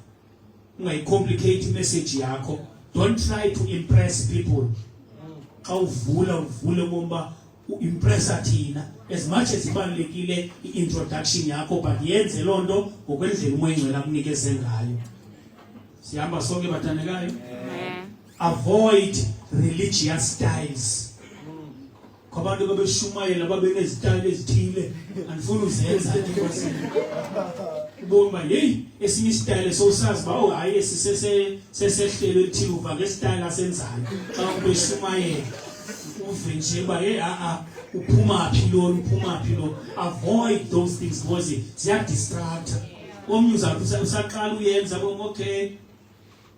Ungayicomplicate message yakho. Don't try to impress people. Xa uvule ngomba uimpressa thina. as much as ibalulekile i-introduction yakho, but yenze loo nto ngokwendlela umoya ingcwele akunikeze ngayo. Sihamba sonke bathandekayo. Avoid religious styles. Kwabantu babeshumayela babenezitayile ezithile andifuna uzenza ke kwasini. Ubona hey esinye isitayile sosazi ba hayi sesehlelo elithile uva ngesitayile asenzayo. Xa ubeshumayela uve nje ba hey uphuma phi lo. Avoid those things because ziya distract. Omnye usaqala uyenza okay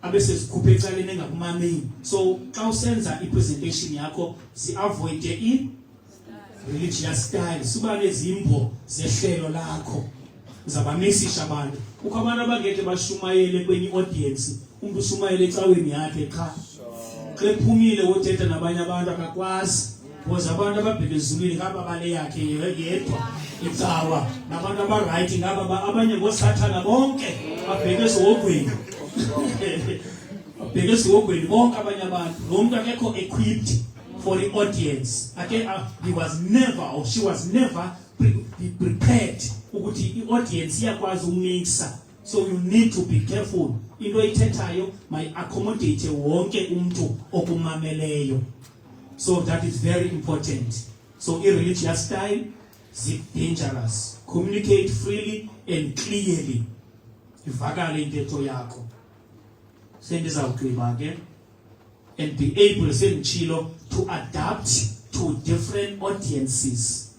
abese sikhuphe ecaleni engakumameli. So xa usenza ipresentation yakho avoid religious style. Suba nezimbo zehlelo lakho uzabamisisha abantu. Ukho abantu abangeke bashumayele kwenye audience, umuntu ushumayele ecaweni yakhe cha. Xa ephumile wothetha nabanye abantu akakwazi. Because abantu ababheke ezulwini ngaba bale yakhe yedwa icawa. Nabantu abaright ngaba abanye ngosathana bonke babheke esogweni. Because bonke abanye abantu lo muntu akekho equipped for the audience. He was never or she was never prepared ukuthi i-audience iyakwazi ukumixa. So you need to be careful. Into oyithethayo may accommodate wonke umuntu okumameleyo. So that is very important. So irreligious style is dangerous. Communicate freely and clearly. Ivakale intetho yakho. Sendizawugqiba ke, and be able sendichilo to adapt to different audiences.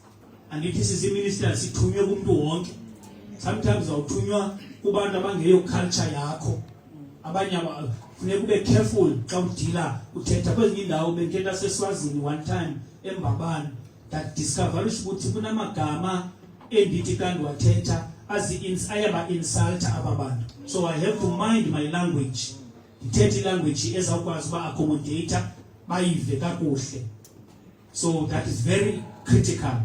And this is a minister sithunywe kumuntu wonke. Sometimes awuthunywa kubantu abangeyo culture yakho. Abanye kufuneka ube careful xa udila uthetha kwezinye indawo. Bengena seSwazini one time eMbabane that discover ukuthi kunamagama endithi kanti wathetha ayaba insulta ababantu. So I have to mind my language. Ithethe language ezawukwazi ba accommodate bayive kakuhle. So that is very critical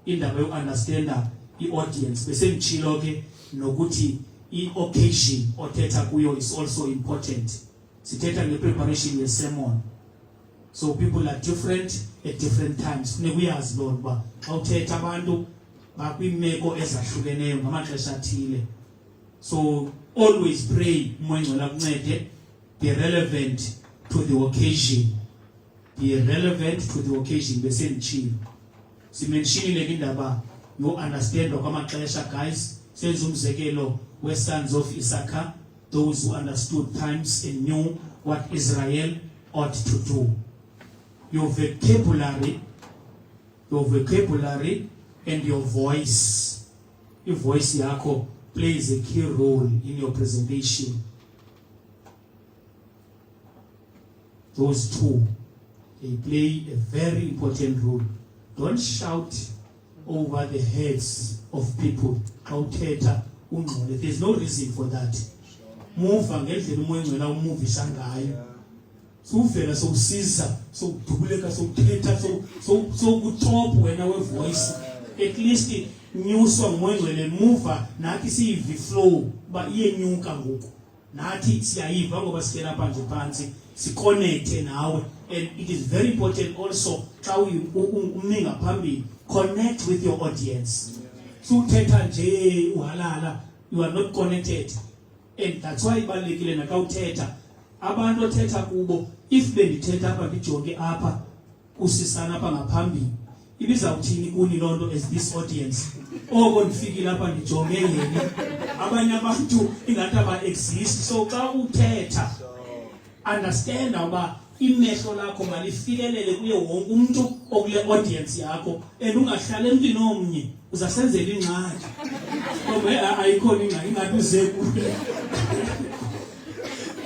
indaba you understand the audience. Bese ngichilo ke nokuthi i-occasion othetha kuyo is also important. Sithetha nge-preparation ye-sermon. So people are different at different times. Funeka uyazi loo nto xa uthetha abantu bakwimeko ezahlukeneyo ngamaxesha athile. So always pray umoya ingcwele akuncede. Be relevant to the occasion. Be relevant to the occasion. Bese nchilo simentionile ke indaba you understand kwamaxesha guys. Senze umzekelo we-sons of Issachar, those who understood times and knew what Israel ought to do. Your vocabulary and your voice. Your voice yakho plays a key role in your presentation. Those two, they play a very important role. Don't shout over the heads of people. There's no reason for that. Move ngendlela umoya ingcwele umuvisa ngayo. Suvela sokusiza, sokudubuleka, sokuthetha, sokutop wena we-voice. At least nyuswa ngumoya ingcwele move nathi siyive flow ba iyenyuka ngoku. Nathi siyayiva ngoba sikela phansi si-connect nawe. And it is very important also xa umi ngaphambili connect with your audience. Suthetha nje uhalala, you are not connected. And that's why ibalulekile na xa uthetha abantu othetha kubo, if bendithetha apha ndijonge apha kusisana apha ngaphambili ibizawuthini kuni loo nto as this audience. Oko ndifikile apha ndijonge yena abanye abantu ingathi aba-exist. So xa uthetha understand uba imehlo lakho malifikelele kuye wonke umuntu okule audience yakho. And ungahlala emntwini omnye uzasenzela ingxaki ngoba ayikhona ingxaki ingathi uze kuye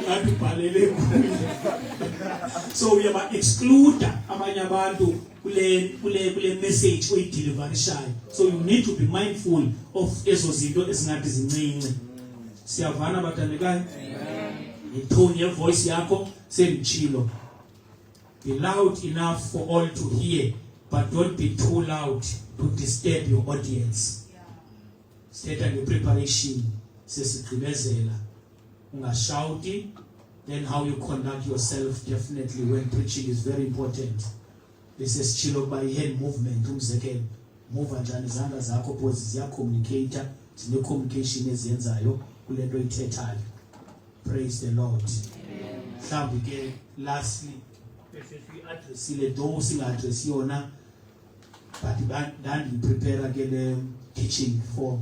ngathi ubhalele kuye. So uyaba exclude abanye abantu kule message oyideliverishayo. So you need to be mindful of ezo zinto ezingathi zincinci. Siyavana bathandekayo? Itone yevoice yakho sendichilo. Be loud enough for all to hear, but don't be too loud to disturb your audience. Sithetha nge-preparation sesigqibezela. Ungashouti. Then how you conduct yourself definitely when preaching is very important. This is chilo by hand movement umzekelo. move njani izandla zakho because ziya communicate zine communication eziyenzayo kule nto ithethayo. Praise the Lord. Mhlawumbi ke lastly bese addressile do singa-address yona but ndandiyiprepare ke le teaching for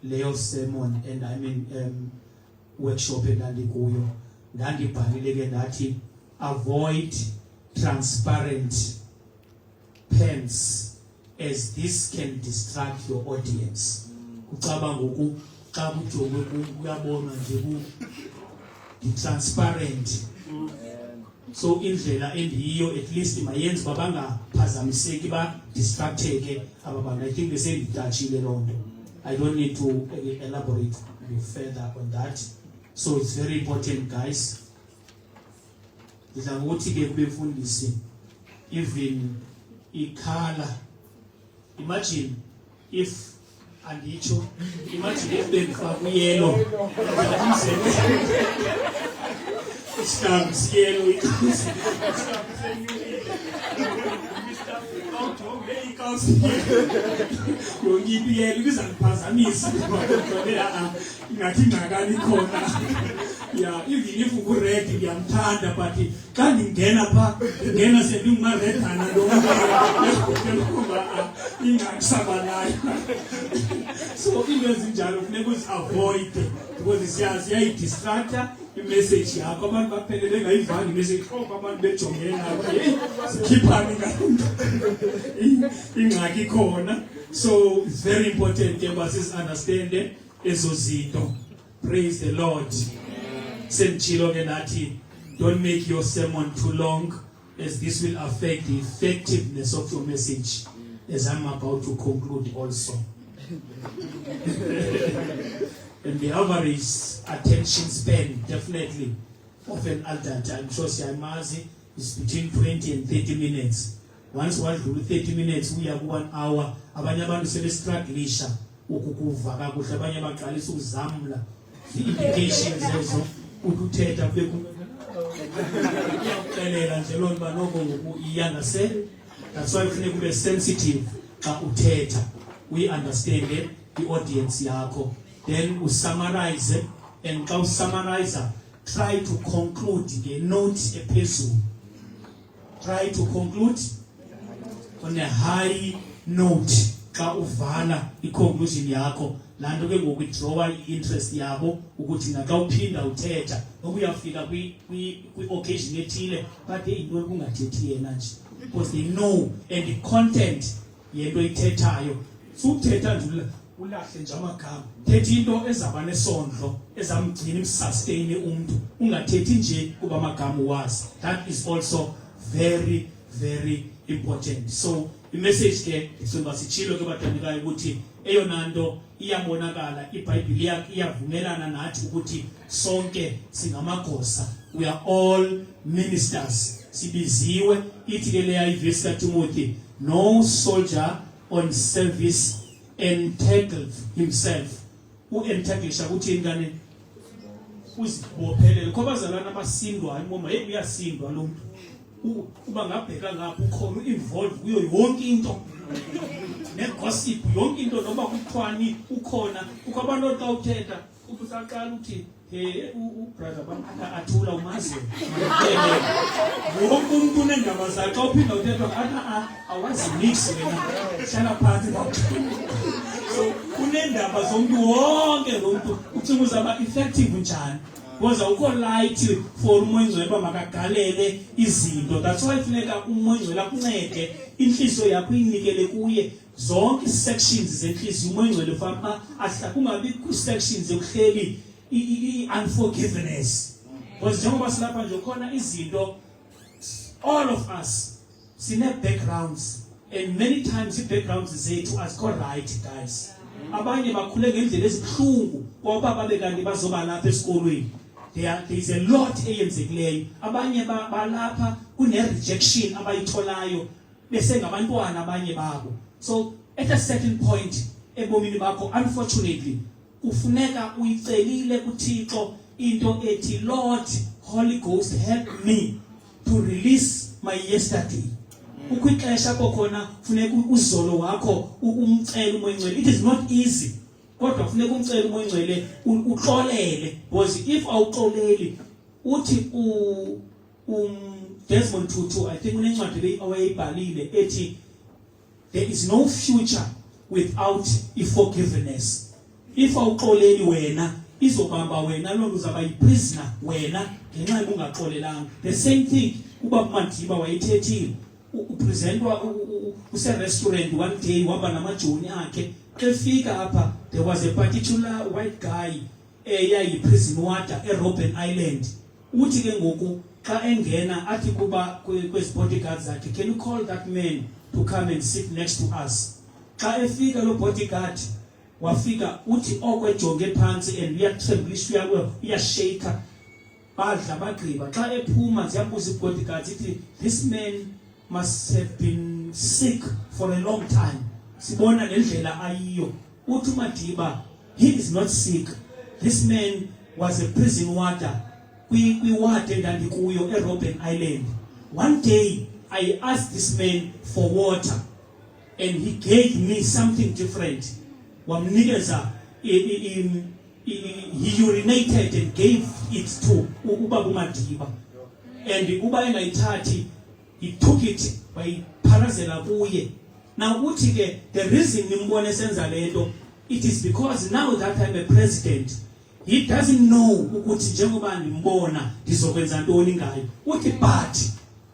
leyo sermon and I mean workshop endandikuyo ndandibhalile ke ndathi avoid transparent pens as this can distract your audience. Kucaba ngoku xa kujongwe kuyabona nje transparent. So indlela endiyiyo at least mayenze babangaphazamiseki ba distracteke ababantu. I think besenditachile lonto. I don't need to elaborate further on that. So it's very important, guys. Ndidla ngokuthi ke kube mfundisi even ikhala. Imagine if bengifaka uyelo istamps yellow yongibiyela kuzangiphazamisa ingathi ngakani khona ya even if ured ngiyamthanda but xa ndingena pha ngena sendingumaredana lokuba ingakusabanayo. So into ezinjalo funeka uzi-avoid because ziyayidistracta imessage yakho. Abantu baphelele ngayivanga imessage abantu bejongene nayo sikhiphani ingxaki khona. So it's very important ke basizi-understande ezo zinto. Praise the Lord. Senditshilo ke nathi don't make your sermon too long as this will affect the effectiveness of your message as I'm about to conclude also. And the average attention span definitely of an adult, I'm sure Siamazi, is between 20 and 30 minutes. Once one do 30 minutes, we have 1 hour. Abanye abantu sebestrugglisha ukukuva kakuhle, abanye baqalisa ukuzamla the implications ezo ukuthetha kuyakuxelela nje loo nto noko iyangase. That's why kufuneka ube sensitive xa uthetha. We understand the audience yakho. Then we summarize, and xa usummarize, try to conclude the note ephezulu. Try to conclude on a high note. Xa uvala i-conclusion yakho, laa nto ke ngoku idrawa i-interest yabo ukuthi naxa uphinda uthetha noba uyafika kwi-occasion ethile but into kungathethi yena nje because they know and the content yento ithethayo. Sukuthetha nje ulahle nje amagama, thetha into ezaba nesondlo ezamgcina imsustain umntu, ungathethi nje kuba amagama uwazi. That is also very very important. So imessage ke isoba sichilo ke bathandikayo ukuthi eyona nto iyabonakala iBhayibheli iyavumelana nathi ukuthi sonke singamagosa. We are all ministers. Sibiziwe ithi ke leya ivesi kaTimothy, no soldier on service entangled himself. Uentanglisha ukuthi ingane uzibophelele khobazalana abasindwa imoma uyasindwa lo muntu. Uba ngabheka ngapha ukhona involved kuyo yonke into negossip yonke into noma kuthwani ukhona ukwabantu xa uthetha ubusaqala uthi ubrother bamkhona athula umazi wonke umuntu unendaba zakhe xa uphinda uthetha awazi mix wena hlala phansi so unendaba zomuntu wonke lo muntu ucinga uzaba effective njani because ukho light for uMngcwele makagalele izinto. That's why funeka uMngcwele akuncede inhliziyo yakho inikele kuye zonke sections zenhliziyo. uMngcwele fama ahla kungabi ku sections ekuhleli unforgiveness because njengoba silapha nje khona izinto all of us sine backgrounds and many times the backgrounds zethu azikho right guys. Abanye bakhule ngendlela ezibhlungu ngoba babe kanti bazoba lapha esikolweni. There is a lot eyenzekileyo. Abanye balapha kune rejection abayitholayo bese ngabantwana abanye babo. So at a certain point ebomini bakho unfortunately ufuneka uyicelile kuThixo into ethi, Lord Holy Ghost help me to release my yesterday. ukwixesha kokhona funeka uzolo wakho umcela umoya ngcwele. It is not easy, kodwa funeka umcela umoya ngcwele uxolele, because if awuxoleli uthi Desmond Tutu, I think unencwadi le awayibhalile ethi there is no future without forgiveness. If awuxoleli wena izobamba wena, lo nto uzaba yiprisoner wena ngenxa ungaxolelanga. The same thing uba Madiba wayithethile, upresentwa use-restaurant one day waba namajoni akhe, efika apha there was a particular white guy eyayi-prison warder eRobben Island. Uthi ke ngoku xa engena athi kuba kwezi bodyguards zakhe, can you call that man to come and sit next to us? Xa efika lo bodyguard wafika uthi okwejonge phansi and uyatremblisha uyashaka, badla bagqiba. Xa ephuma ziyabuza i-bodyguards ithi this man must have been sick for a long time, sibona nendlela ayiyo. Uthi Madiba, he is not sick, this man was a prison warder kwi-ward endandikuyo eRobben Island. One day I asked this man for water and he gave me something different. Wamnikeza, he urinated and gave it to Ubaba Madiba, and uba engayithathi he took it by parazela kuye. Now uthi ke the reason nimbone senza lento, it is because now that I'm a president, he doesn't know ukuthi njengoba nimbona ngizokwenza ntoni ngayo. Uthi but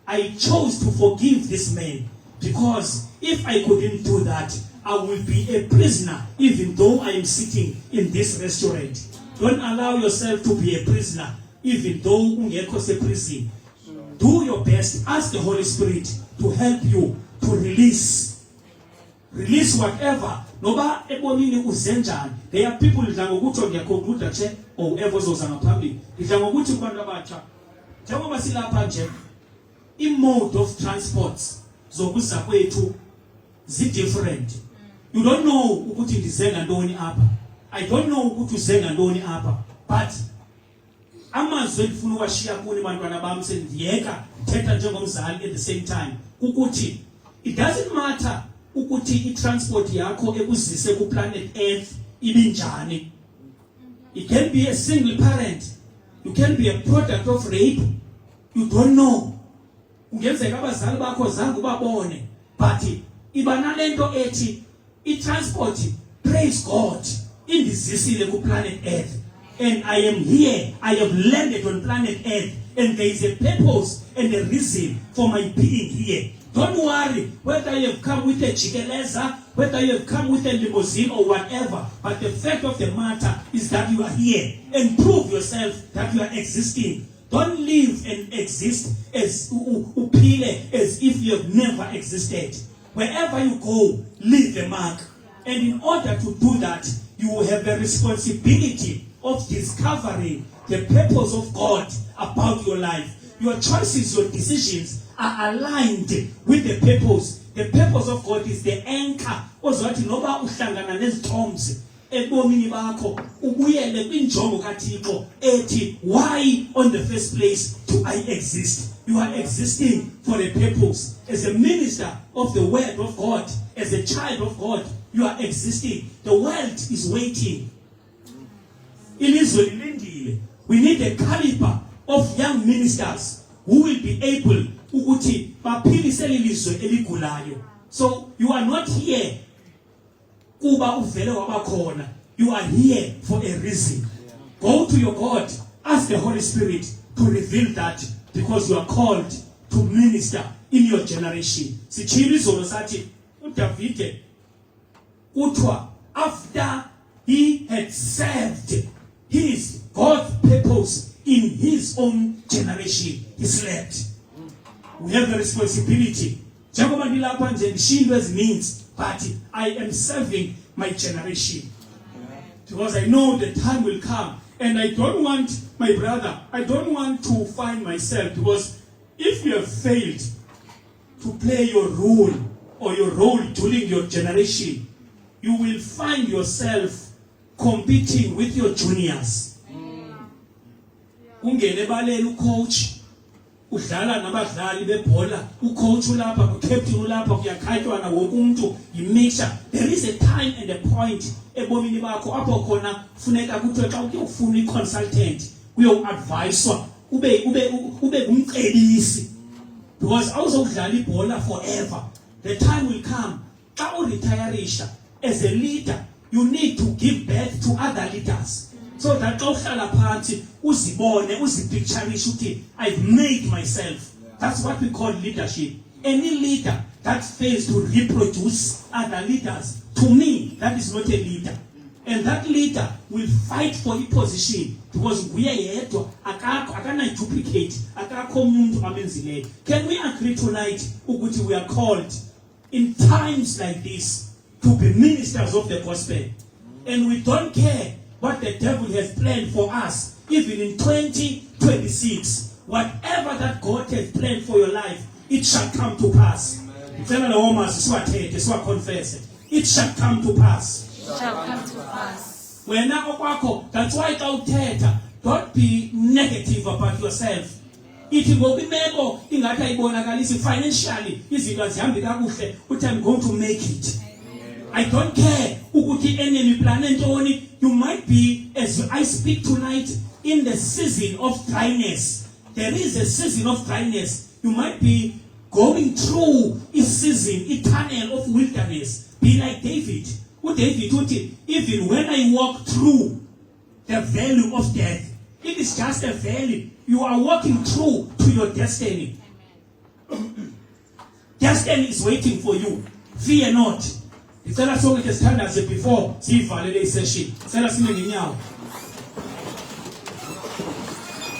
I chose to forgive this man because if I couldn't do that, I will be a prisoner even though I am sitting in this restaurant. Don't allow yourself to be a prisoner even though ungekho seprison. Do your best. Ask the Holy Spirit to help you to release whatever. Noba ebomini uzenjani. There are people idla ngokuthi ngiyaconclude nje or ever zoza ngaphambili. Idla ngokuthi kubantu abatsha njengoba silapha nje, i-mode of transports zokuza kwethu different. You don't know ukuthi ndizenga ntoni apha. I don't know ukuthi uzenga ntoni apha, but amazwi endifuna uwashiya kuni bantwana bami sendiyeka thetha njengomzali at the same time ukuthi it doesn't matter ukuthi i-transport yakho ekuzise ku-planet Earth ibinjani. It can be a single parent, you can be a product of rape, you don't know. Ungenzeka abazali bakho zange ubabone, but ibanalento ethi i-transport, praise God, indizisile ku-planet Earth. And I am here, I have landed on planet Earth, and there is a purpose and a reason for my being here. Don't worry whether you have come with a jikeleza, whether you have come with a limousine or whatever, but the fact of the matter is that you are here, and prove yourself that you are existing. Don't live and exist as if you have never existed. Wherever you go, leave a mark. And in order to do that, you will have the responsibility of discovering the purpose of God about your life. Your choices, your decisions are aligned with the purpose. The purpose of God is the anchor. Ozothi noba uhlangana nezithomzi ebomini bakho ubuyele kwinjongo kaThixo ethi why on the first place do I exist? You are existing for a purpose. As a minister of the word of God, as a child of God, you are existing. The world is waiting. We need a caliber of young ministers who will be able ukuthi baphilise ilizwe eligulayo. So you are not here kuba uvele wabakhona. You are here for a reason. Go to your God, ask the Holy Spirit to reveal that, because you are called to minister in your generation. Sichiri zolo sathi uDavide utwa after he had served his God's purpose in his own generation, he slept. We have the responsibility. Jacob Nilapa and Shinders means, but I am serving my generation. Because I know the time will come. And I don't want, my brother, I don't want to find myself, because if you have failed to play your role or your role during your generation, you will find yourself competing with your juniors. Ungene balele ucoach, udlala nabadlali bebhola, ucoach ulapha, ucaptain ulapha, kuyakhatywana wonke umuntu, yimixture. There is a time and a point ebomini bakho apho khona funeka kuthiwe xa ukufuna i-consultant kuyo-adviswa ube ngumcebisi, because awuzodlala ibhola forever. The time will come xa uretirisha as a leader, you need to give birth to other leaders, so that xa uhlala phansi uzibone, uzipicturishe uthi I've made myself. That's what we call leadership. Any leader that fails to reproduce other leaders, to me, that is not a leader. And that leader will fight for the position, because we are yedwa akana duplicate, akakho umuntu amenzileyo. Can we agree tonight ukuthi we are called in times like this to be ministers of the gospel, and we don't care what the devil has planned for us, even in 2026. Whatever that God has planned for your life, it shall come to pass. It shall come to pass. Shall come to pass. Wena okwakho, that's why don't be negative about yourself. Ithi ngoba imeko ingathi ayibonakalisi financially, izinto azihambi kakuhle, uthi I'm going to make it. I don't care ukuthi enemy plan ntoni. You might be, as I speak tonight, in the season of dryness. There is a season of dryness. You might be going through a season, a tunnel of wilderness. Be like David. Who David uthi, even when I walk through the valley of death, it is just a valley. You are walking through to your destiny. Destiny is waiting for you. Fear not. Ngicela sonke ke sithandaze before sivale le session. Sicela sime ngenyawo.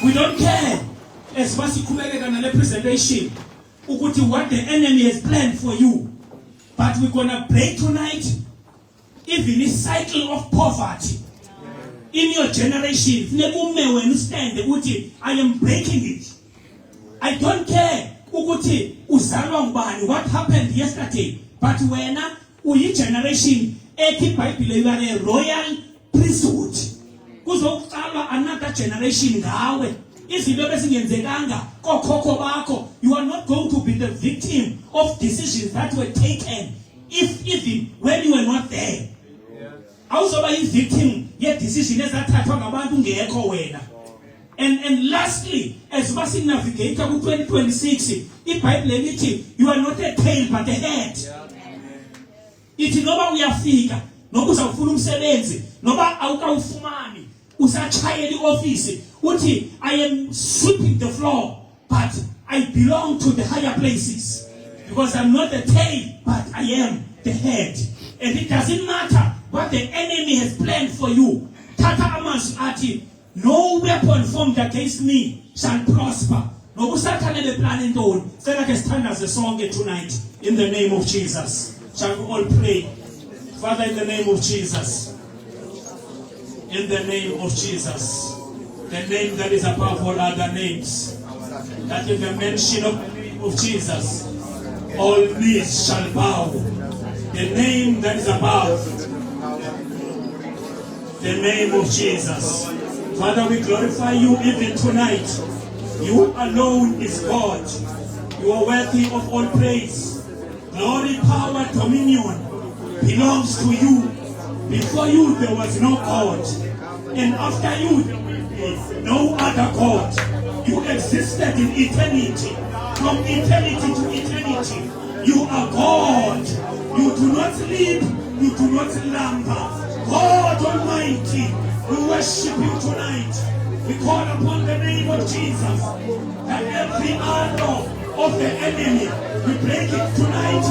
We don't care as basikhubekeka nale presentation ukuthi what the enemy has planned for you, but we're gonna break tonight even a cycle of poverty in your generation. Funeka wena stand ukuthi I am breaking it. I don't care ukuthi uzalwa ngubani, what happened yesterday, but wena uyi generation ethi iBhayibhile you are a royal priesthood. Kuzoqala another generation ngawe. Izinto bezingenzekanga kokhokho bakho, you are not going to be the victim of decisions that were taken, if even when you were not there. Awuzoba i-victim ye-decision ezathathwa ngabantu ngekho wena. And lastly, as we navigate to 2026, iBhayibhile lithi you are not a tail but a head. Ithi noba uyafika, noba uzawufuna umsebenzi, noba awukawufumani, usatshayela ioffice, uthi I am sweeping the floor, but I belong to the higher places, because I'm not the tail but I am the head. And it doesn't matter what the enemy has planned for you. Tata amazwi athi, no weapon formed against me shall prosper. Nobu sathane beplane ntoni. Sicela ke sithandaze sonke tonight in the name of Jesus. Shall we all pray? Father, in the name of Jesus. In the name of Jesus. The name that is above all other names. That in the mention of the name of Jesus, all knees shall bow. The name that is above the name of Jesus. Father, we glorify you even tonight. You alone is God. You are worthy of all praise. Glory, power, dominion belongs to you. Before you there was no God, and after you there will be no other God. You existed in eternity. From eternity to eternity, you are God. You do not sleep, you do not slumber. God Almighty, we worship you tonight. We call upon the name of Jesus, that every arrow of the enemy, we break it tonight.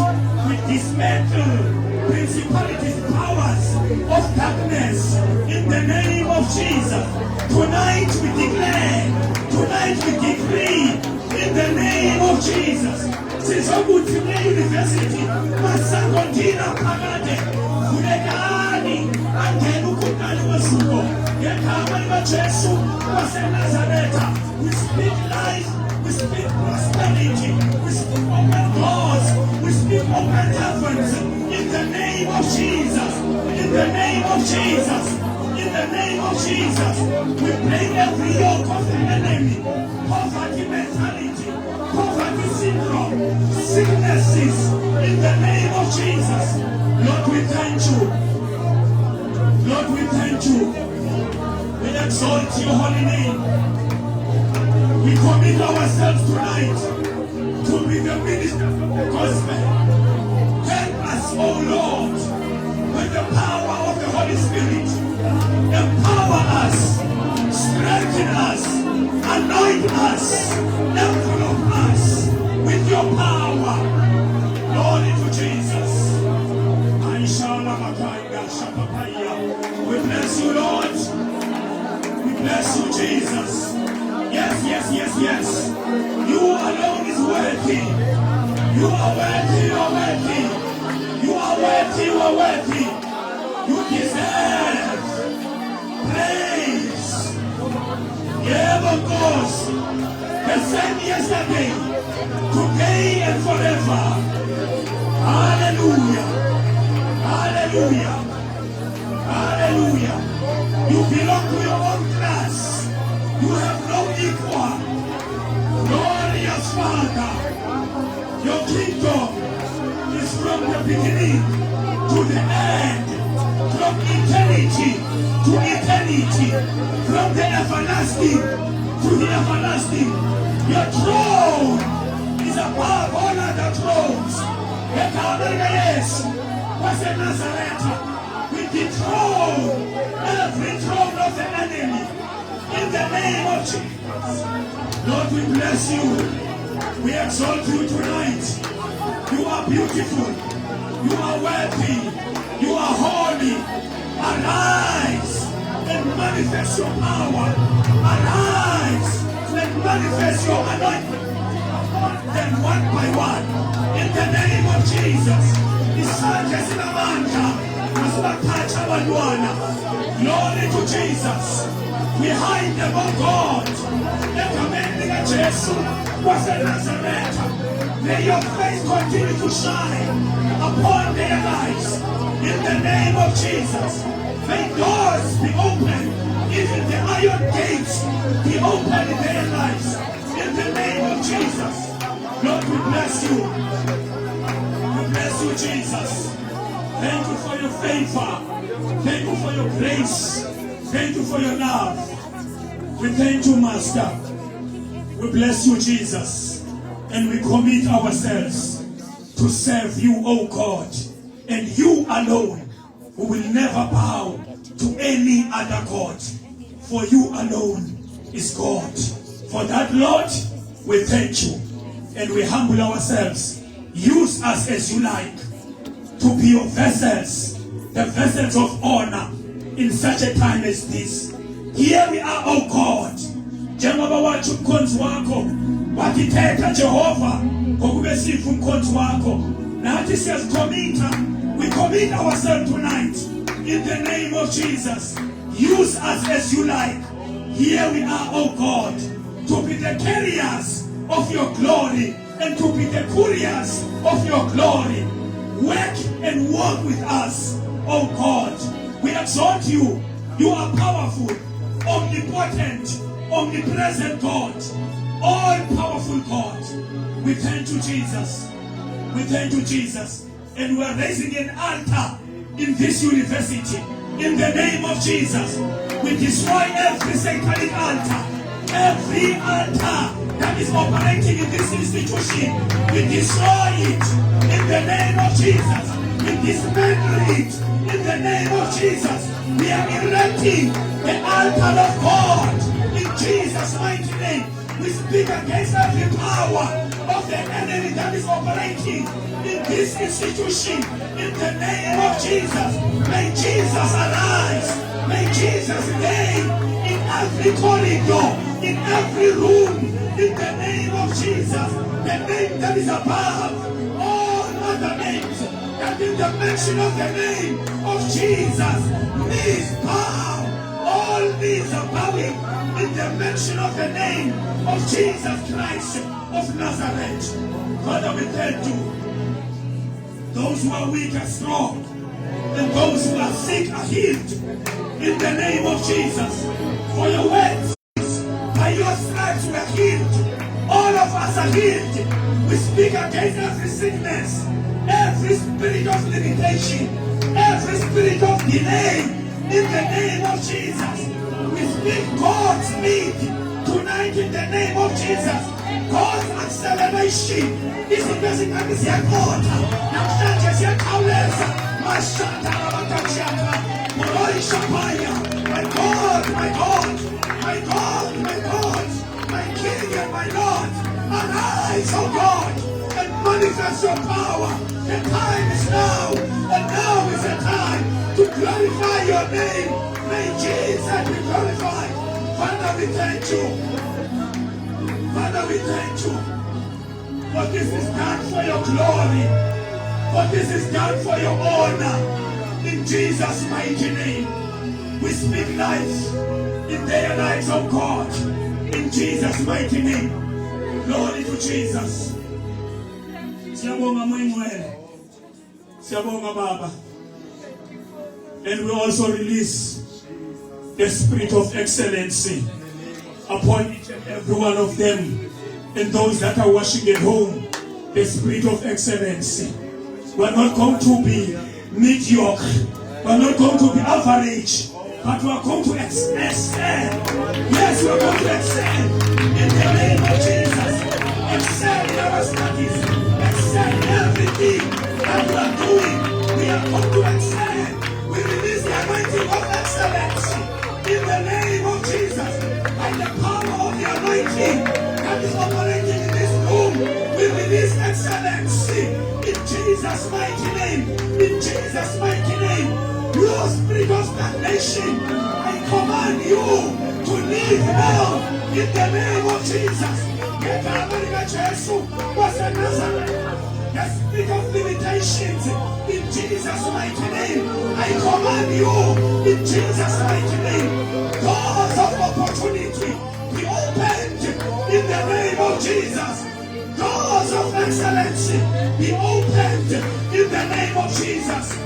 We dismantle principalities, powers of darkness in the name of Jesus. Tonight we declare, tonight we decree in the name of Jesus. Sizokuthi university masangodina phakade kulekani angena ukukali wesuko ngegama likaJesu waseNazaretha. We speak life, we speak prosperity, we speak open doors, we speak open heavens in the name of Jesus. In the name of Jesus. In the name of Jesus. We break every yoke of the enemy, poverty mentality. Jesus. Lord, we thank you. Lord, we thank you. We exalt your holy name. We commit ourselves tonight to be the ministers of the gospel. Help us, oh Lord, with the power of the Holy Spirit. Empower us, strengthen us, anoint us, envelop us with your power. Lord, into Jesus. We bless you, Lord. We bless you, Jesus. Yes, yes, yes, yes. You alone is worthy. You are worthy, you are worthy. You are worthy, you are worthy. You deserve praise. Ever goes the same yesterday, today and forever. Hallelujah. Hallelujah. Hallelujah. You belong to your own class. You have no equal. Glorious Father. Your kingdom is from the beginning to the end. From eternity to eternity. From the everlasting to the everlasting. Your throne is above all other thrones. The Yes was a Nazareth. We dethrone every throne of the enemy in the name of Jesus. Lord, we bless you. We exalt you tonight. You are beautiful. You are worthy. You are holy. Arise and manifest your power. Arise and manifest your anointing. Then one by one, in the name of Jesus. Glory to Jesus. We hide them, oh God. The commanding of Jesus was a Nazareth. May your face continue to shine upon their lives. In the name of Jesus. May doors be open. Even the iron gates be open in their lives. In the name of Jesus. Lord, we bless you. We bless you, Jesus. Thank you for your favor. Thank you for your grace. Thank you for your love. We thank you, Master. We bless you, Jesus. And we commit ourselves to serve you, O God. And you alone. We will never bow to any other God. For you alone is God. For that, Lord, we thank you. And we humble ourselves. Use us as you like to be your vessels, the vessels of honor in such a time as this. Here we are, oh God. Njengoba wathi umkhonzi wakho wakithetha Jehova ngokubesifa umkhonzi wakho nathi siyazicommita. We commit ourselves tonight in the name of Jesus. Use us as you like. Here we are, oh God, to be the carriers of your glory and to be the couriers of your glory. Work and walk with us, oh God. We exalt you. You are powerful, omnipotent, omnipresent God, all-powerful God. We thank you, Jesus. We thank you, Jesus. And we are raising an altar in this university. In the name of Jesus, we destroy every satanic altar, every altar that is operating in this institution. We destroy it in the name of Jesus. We dismantle it in the name of Jesus. We are erecting the altar of God in Jesus' mighty name. We speak against every power of the enemy that is operating in this institution in the name of Jesus. May Jesus arise. May Jesus reign in every corridor, in every room, in the name of Jesus. The name that is above all other names. That in the mention of the name of Jesus, knees bow. All knees are bowing in the mention of the name of Jesus Christ of Nazareth. Father, we thank you. Those who are weak are strong, and those who are sick are healed. In the name of Jesus. For your words, by your stripes we are healed. All of us are healed. We speak against every sickness, every spirit of limitation, every spirit of delay. In the name of Jesus, we speak God's need tonight in the name of Jesus. God's acceleration. Izinto ezingabi ziyaqotha namhlanje ziyakhawuleza. Mashata abakachaka. Moroisha paya. My God, my God, my God, my God, my King and my Lord. Arise, oh God, and manifest your power. The time is now, and now is the time to glorify your name. May Jesus be glorified. Father, we thank you. Father, we thank you. For this is done for your glory. For this is done for your honor. In Jesus' mighty name. We speak life in their lives, oh God. In Jesus' mighty name. Glory to Jesus. Siyabonga Mwengwele. Siyabonga Baba. And we also release the spirit of excellency upon each and every one of them, and those that are watching at home. The spirit of excellency. We are not going to be mediocre. We are not going to be average, but we are going to excel. Yes, we are going to excel in the name of Jesus. Excel in our studies. Excel in everything that we are doing. We are going to excel. We release the anointing of excellence in the name of Jesus. By the power of the anointing that is operating in this room, we release excellency in Jesus' mighty name. In Jesus' mighty name. You spirit of stagnation, I command you to leave now in the name of Jesus. Get out of Jesus. What's the Nazareth? The spirit of limitations in Jesus' mighty name. I command you in Jesus' mighty name. Doors of opportunity be opened in the name of Jesus. Doors of excellency be opened in the name of Jesus.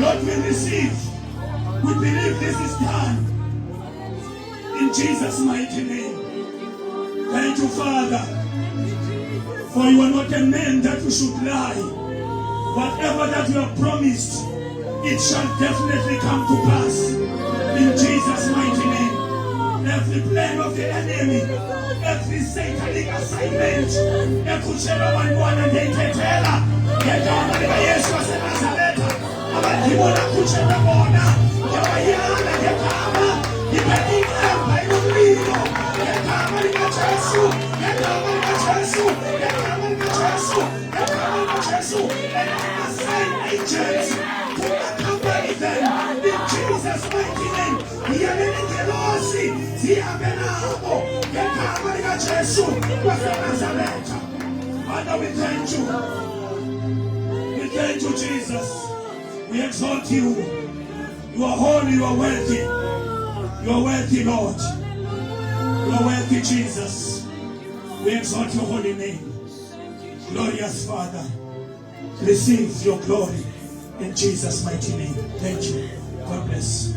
Lord, we receive. We believe this is done in Jesus' mighty name. Thank you, Father. For you are not a man that you should lie. Whatever that you have promised, it shall definitely come to pass. In Jesus' mighty name. Every plan of the enemy, every satanic assignment, ekuchela bantwana ndeyithethela ngegama likaYesu waseNazaretha. Abadimona kuchela bona yabayala ngegama ibenikemba inomlilo ngegama likaJesu, ngegama likaJesu, ngegama likaJesu, ngegama likaJesu. And I assign agents to accompany them in Jesus' mighty name. Yabeningelosi zihambe nabo ngegama likaJesu waseNazaretha. Father, we thank you. We thank you, Jesus. We exalt you. You are holy, you are worthy. You are worthy, Lord. You are worthy, Jesus. We exalt your holy name. Glorious Father, receive your glory in Jesus' mighty name. Thank you. God bless.